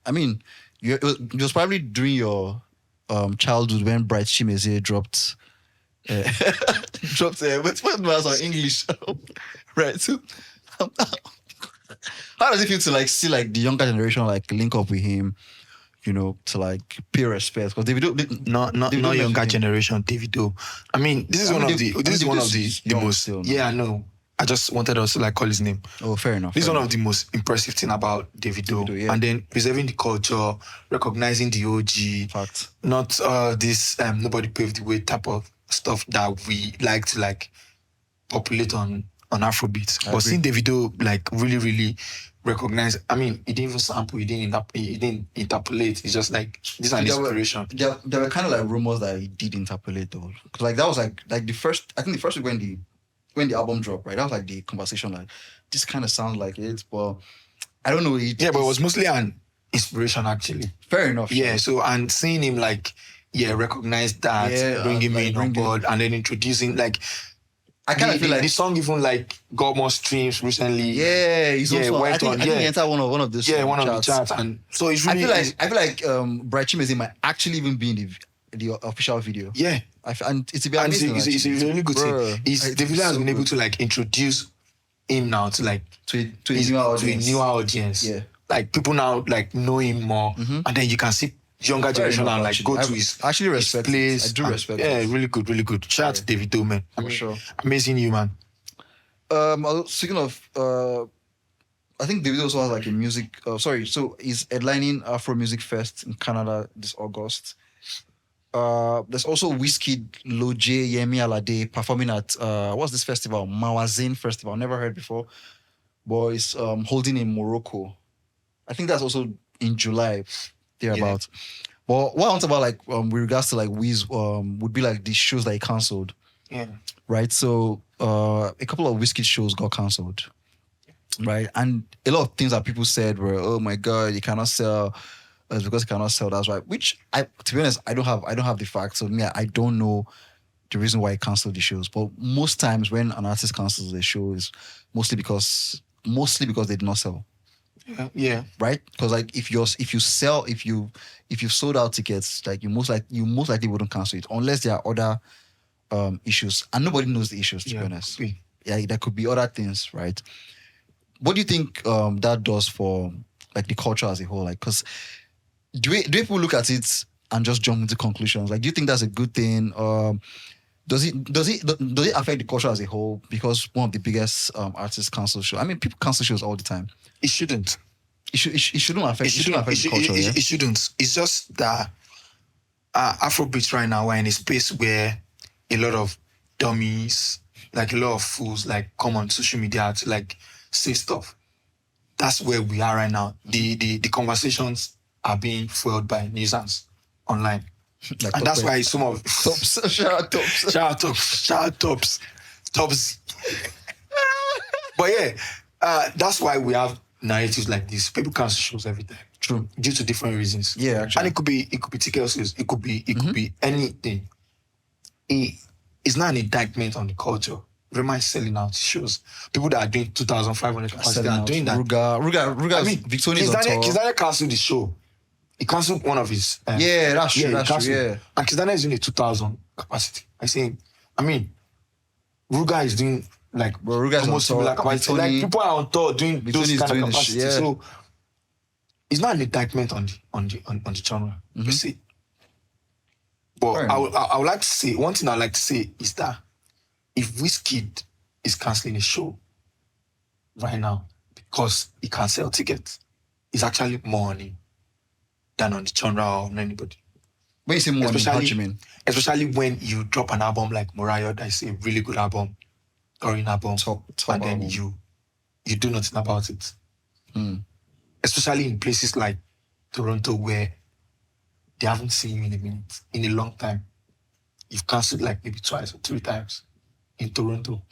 I mean, it was probably during your childhood when Bright Chimezie dropped what was on English, right? So how does it feel to like see like the younger generation like link up with him, you know, to like pay respect? Because Davido, Not younger generation, Davido. I mean, this is one of the most. Still, yeah, I know. I just wanted us to like call his name. Oh, fair enough. This is one of the most impressive thing about Davido. Yeah. And then preserving the culture, recognizing the OG. Fact. Not this nobody paved the way type of stuff that we like to like populate on Afrobeats. But seeing Davido like really recognize, I mean, he didn't even sample, he didn't interpolate. It's just like this is an inspiration. There were kind of like rumors that he did interpolate though. Because like that was like the first week when the album dropped, right? That was like the conversation, like this kind of sounds like it, but I don't know. But it was mostly an inspiration actually. Fair enough. Yeah, so and seeing him like recognize that, bring him in on board, and then introducing like I kind of feel like the song even like got more streams recently. Yeah, he's also went I think he entered one of those one of the charts, and so it's really I feel like Bright Chimezie might actually even be in the official video. Yeah. And it's amazing. It's a really good thing. Davido has been able to like introduce him now to like to a newer audience. Yeah. Like people now like know him more, and then you can see younger generation and like go to his place. I do respect. Yeah, really good. Shout out to Davido, man. For sure. Amazing you, man. Speaking of, I think Davido also has like a music. So he's headlining Afro Music Fest in Canada this August. There's also Wizkid, Loje, Yemi Alade performing at what's this festival? Mawazin Festival. Never heard before, but it's holding in Morocco. I think that's also in July, thereabout. Yeah. But what I want about like with regards to like Wiz would be like the shows that he cancelled. Yeah. Right. So a couple of Wizkid shows got cancelled. Right, and a lot of things that people said were, "Oh my God, you cannot sell." It's because he cannot sell. That's right. Which to be honest, I don't have the facts. So I don't know the reason why he cancelled the shows. But most times when an artist cancels a show, is mostly because they did not sell. Yeah. Right? Because like if you've sold out tickets, like you most likely wouldn't cancel it unless there are other issues, and nobody knows the issues. To be honest, yeah, there could be other things, right? What do you think that does for like the culture as a whole? Like, because do people look at it and just jump into conclusions? Like, do you think that's a good thing? Does it affect the culture as a whole? Because one of the biggest artists cancel shows. I mean, people cancel shows all the time. It shouldn't. It shouldn't affect the culture. It shouldn't. It's just that Afrobeats right now we're in a space where a lot of dummies, like a lot of fools like come on social media to like say stuff. That's where we are right now. The conversations are being fueled by nuisance online. Like And that's why some of tops. Shout out tops. shout out tops. But yeah, that's why we have narratives like this. People cancel shows every time. True. Due to different reasons. Yeah, actually. And it could be ticket sales. It could be anything. It's not an indictment on the culture. Remind selling out shows. People that are doing 2,500 capacity are doing that. Ruga. I mean, Victoria's on tour. Kizz Daniel canceled the show. He canceled one of his. Yeah, that's true. Yeah. And Kizz Daniel is doing a 2,000 capacity. I mean, Ruga is doing like Ruga is almost on tour. similar capacity. Like people are on tour doing those kind of capacity. Yeah. So it's not an indictment on the genre. You see. But I would like to say, one thing I'd like to say is that if Wizkid is cancelling a show right now because he can't sell tickets, it's actually more on him than on the genre or on anybody. When you say more on him, what do you mean? Especially when you drop an album like Morayo, that is a really good album, touring album, top and then album. you do nothing about it. Especially in places like Toronto where they haven't seen you in a long time. You've cancelled like maybe twice or 3 times in Toronto.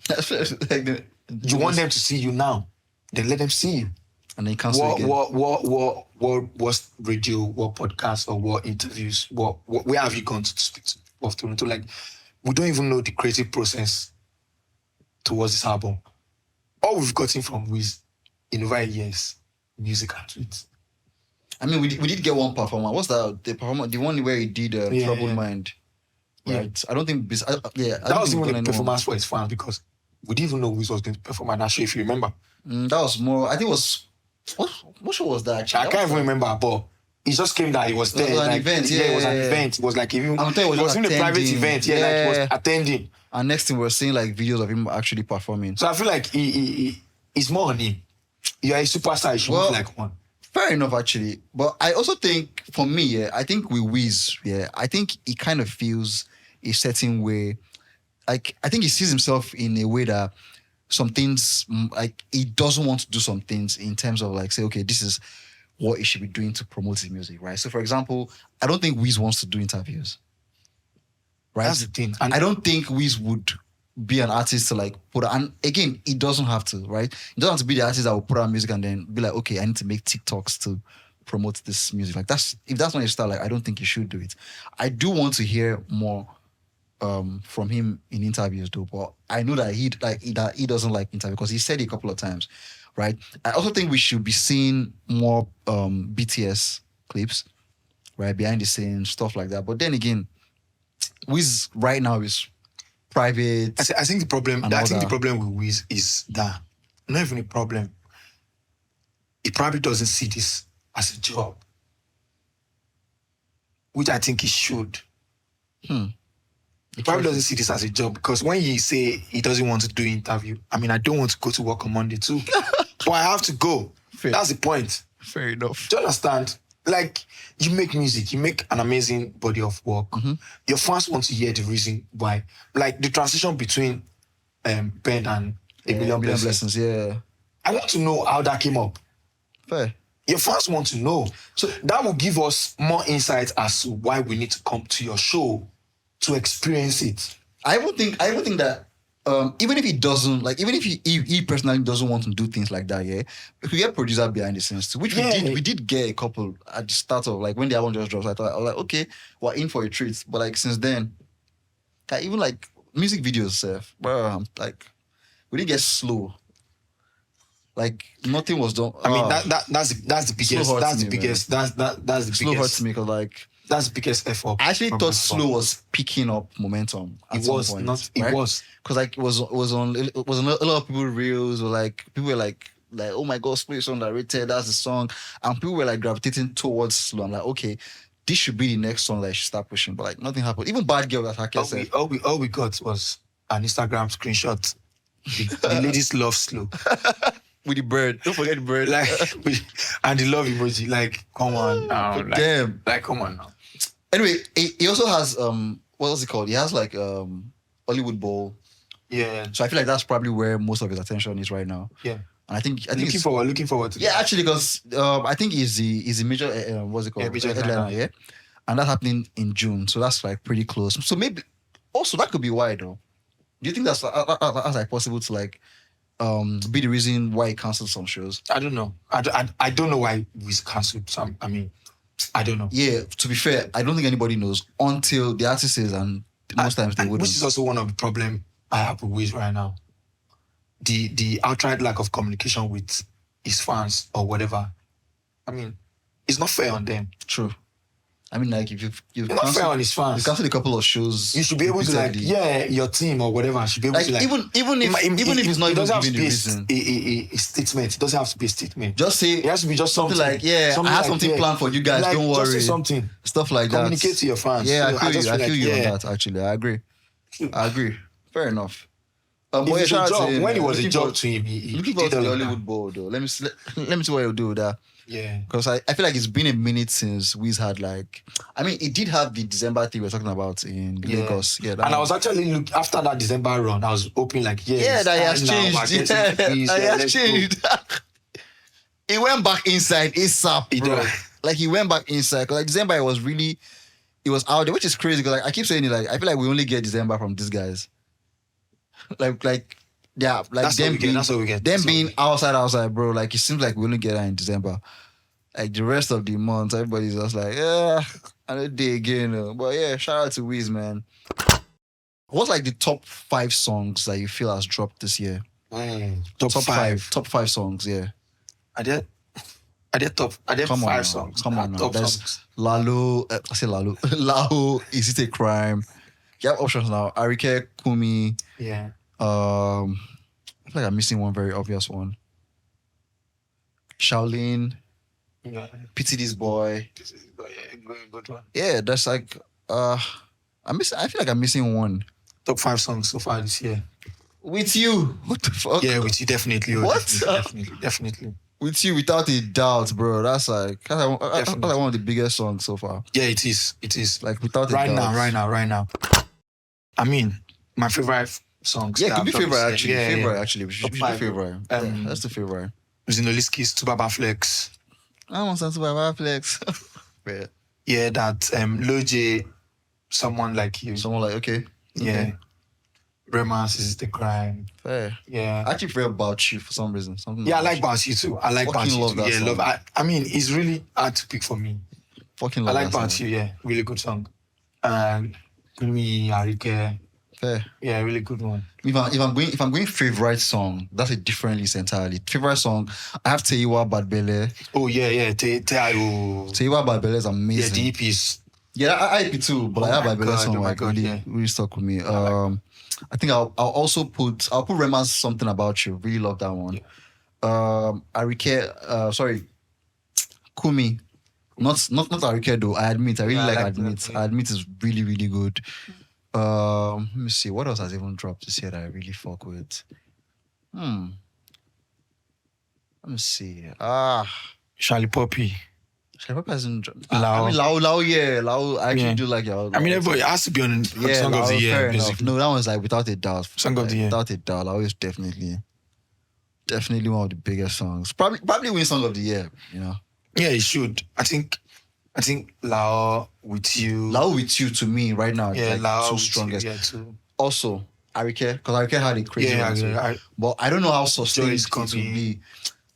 You want them to see you now, then let them see you. And then cancel again. What radio, what podcast, or what interviews, where have you gone to speak to of Toronto? Like, we don't even know the creative process towards this album. All we've gotten from Wiz in over years, music and tweets. I mean, we did get one performer. What's that? The performer, the one where he did Troubled Mind. Right. Yeah. I don't think. That was even a performance for his fans because we didn't even know Wiz was going to perform at that show. If you remember, that was more. I think it was. What show was that? Actually? I can't even remember, but it just came that he was there. It was an event. Yeah, it was an event. It was like even. It was in a private event. Yeah, like he was attending. And next thing we're seeing like videos of him actually performing. So I feel like he's more on him. You're a superstar. You should look like one. Fair enough, actually. But I also think, for me, I think with Wiz, I think he kind of feels a certain way. Like, I think he sees himself in a way that some things, like, he doesn't want to do some things in terms of, like, say, okay, this is what he should be doing to promote his music, right? So, for example, I don't think Wiz wants to do interviews, right? That's the thing. And I don't think Wiz would be an artist to like put out, and again, he doesn't have to, right? He doesn't have to be the artist that will put out music and then be like, okay, I need to make TikToks to promote this music. Like if that's not your style, like I don't think you should do it. I do want to hear more from him in interviews though, but I know that he doesn't like interviews because he said it a couple of times, right? I also think we should be seeing more BTS clips, right? Behind the scenes, stuff like that. But then again, Wiz right now is private. I think the problem. The problem with Wiz is that not even a problem. He probably doesn't see this as a job, which I think he should. He probably doesn't see this as a job because when he say he doesn't want to do interview, I mean, I don't want to go to work on Monday too, but I have to go. Fair. That's the point. Fair enough. Do you understand? Like, you make music, you make an amazing body of work. Your fans want to hear the reason why. Like, the transition between Ben and A Million Blessings. Yeah. I want to know how that came up. Fair. Your fans want to know. So that will give us more insight as to why we need to come to your show to experience it. I even think that even if he doesn't, like, even if he personally doesn't want to do things like that, we could get producer behind the scenes too, which we did get a couple at the start of, like, when the album just dropped. I was like, okay, we're in for a treat. But like since then, even like music videos, bro, like we didn't get slow. Like nothing was done. I mean that's the biggest. Slow hurts me because like. That's the biggest effort. I actually thought Slow was picking up momentum. It was because like it was on a lot of people reels or like people were like oh my god, Slow is underrated. That's the song, and people were like gravitating towards Slow. I'm like, okay, this should be the next song that I should start pushing. But like nothing happened. Even Bad Girl, as Hake said. All we got was an Instagram screenshot. The ladies love Slow. With the bird. Don't forget the bird. Like and the love emoji. Like, come on now. Like, damn. Like, come on now. Anyway, he also has what was it called? He has like Hollywood Bowl. Yeah. So I feel like that's probably where most of his attention is right now. Yeah. And I think Looking it's, forward to yeah, that. actually, because I think he's the major what's it called, major headliner, headliner. yeah, and that's happening in June, so that's like pretty close. So maybe also that could be why though. Do you think that's like possible to like be the reason why he canceled some shows? I don't know. I don't know why we cancelled some. I mean, I don't know. Yeah, to be fair, I don't think anybody knows until the artist says, and most times they wouldn't. Which is also one of the problem I have with Wiz right now. The outright lack of communication with his fans or whatever. I mean, it's not fair on them. True. I mean, like if you've It's not fair on his fans. You cancelled a couple of shows. You should be able to like, yeah, your team or whatever should be able like, to like even if it's not even giving the reason, a statement. It doesn't have to be a statement. Just say it has to be just something like, yeah, I have something planned for you guys. Like, don't worry. Just say something. Stuff like Communicate that. to your fans. Yeah, so I feel you yeah. on that. Actually, I agree. Fair enough. When it was a job to him, he looking did forward to the all of that. Hollywood Bowl though. Let me see what he'll do with that. Yeah. Because I feel like it's been a minute since Wiz had like, I mean, it did have the December thing we were talking about in Lagos. Yeah, and I was actually after that December run, I was hoping like, that he has changed. He has changed. He went back inside ASAP, bro. Like he went back inside. Because like December, it was out there, which is crazy. Because like I keep saying it, like I feel like we only get December from these guys. like yeah, like that's them being, that's what we get. Them being outside, bro. Like it seems like we only get that in December. Like the rest of the month, everybody's just like, yeah, another day again. But yeah, shout out to Wiz, man. What's like the top 5 songs that you feel has dropped this year? Top five. Top 5 songs, yeah. I did 5 songs. Come on now. Top There's songs. Lalo, I say Lalo. Lao, Is It a Crime? You have options now. Arike, Kumi. Yeah. I feel like I'm missing one very obvious one. Shaolin. Yeah. Pity This Boy. Good one. Yeah, that's like I feel like I'm missing one. Top 5 songs so far this year. With You. What the fuck? Yeah, with you definitely. What? Definitely. With You, without a doubt, bro. That's like one of the biggest songs so far. Yeah, it is. Like without a doubt. Right now. I mean, my favorite songs. Yeah, could be favorite actually. Yeah, favorite actually. We should do 5. favorite. That's the favorite. Zinoleesky's Tubaba Flex. I want some Tubaba Flex. Yeah. Yeah, that Loj, Someone Like You. Someone like, okay. Yeah. Romance Is The Crime. Fair. Yeah. I actually feel About You for some reason. Something Yeah, I like About You too. I like About You love too. that Yeah, song. love. I mean, it's really hard to pick for me. Fucking I love like that About song. You, yeah. Really good song. And Kumi, Arike. Fair. Yeah, really good one. If I'm going favorite song, that's a different list entirely. Favorite song, I have Teiwa Bad Belle. Oh, yeah. Teiwa Teiwa Bad Belle is amazing. Yeah, the EPs. Yeah, I IP too, but Oh I have my Bad Belle God, song oh my like God, really, yeah. really stuck with me. I think I'll put Rema's Something About You. Really love that one. Arike, Kumi. Not Arike though. I admit, I really Yeah, I like like Admit. that, yeah. Admit is really, really good. Let me see. What else has even dropped this year that I really fuck with? Let me see. Charlie Poppy. Shepard hasn't dropped. Lao. I mean, Lao, yeah. Lao, I actually Yeah. do like Lao. I mean, everybody has to be on Song Lao, of the Year, fair enough. basically. No, that one's like without a doubt. Song of the Year. Without a doubt. Lao is definitely one of the biggest songs. Probably win Song of the Year, you know. Yeah, it should. I think Lao With You. Lao With You to me right now, Yeah, like Lao two With You, strongest. yeah, too. Also, Arike, because Arike had a crazy Yeah, one too. yeah, But I don't know how sustained Joy Is it will Coming. be.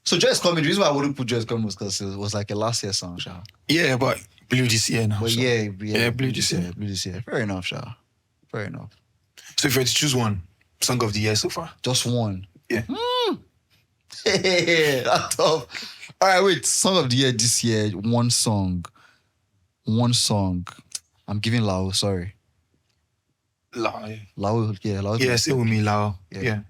So Joy Is Coming, the reason why I wouldn't put Joy Is Coming was because it was like a last year song, Sha. Yeah, but Blue this year now. But so. yeah, Blue this year. Blue this year. Fair enough, Sha. Fair enough. So if you had to choose one Song of the Year so far. Just one. Yeah. That's tough. All right, wait. Song of the Year this year, one song. I'm giving Lao, sorry. Lao, yeah. Lao, yeah, Lao. Yeah, stay with me, Lao. Yeah. Yeah.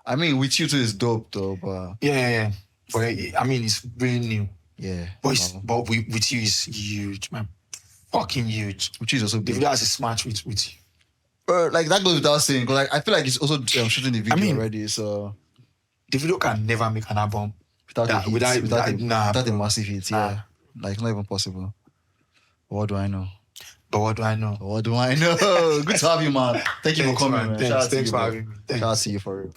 I mean, With You too is dope though, but Yeah. But I mean, it's really new. yeah. But, Lao. but with you is huge, man. Fucking huge. With You is also The big. video has a smash with you. Like that goes without saying, 'cause, like I feel like it's also shooting the video mean, already, so The video can never make an album. without That- a hit, without- without nah, a bro. massive hit, yeah. Like it's not even possible. What do I know? But what do I know? What do I know? Good to have you, man. Thank you for coming, man. Shout out to Thanks you, for bro. having me. Thanks. Shout out to you for real.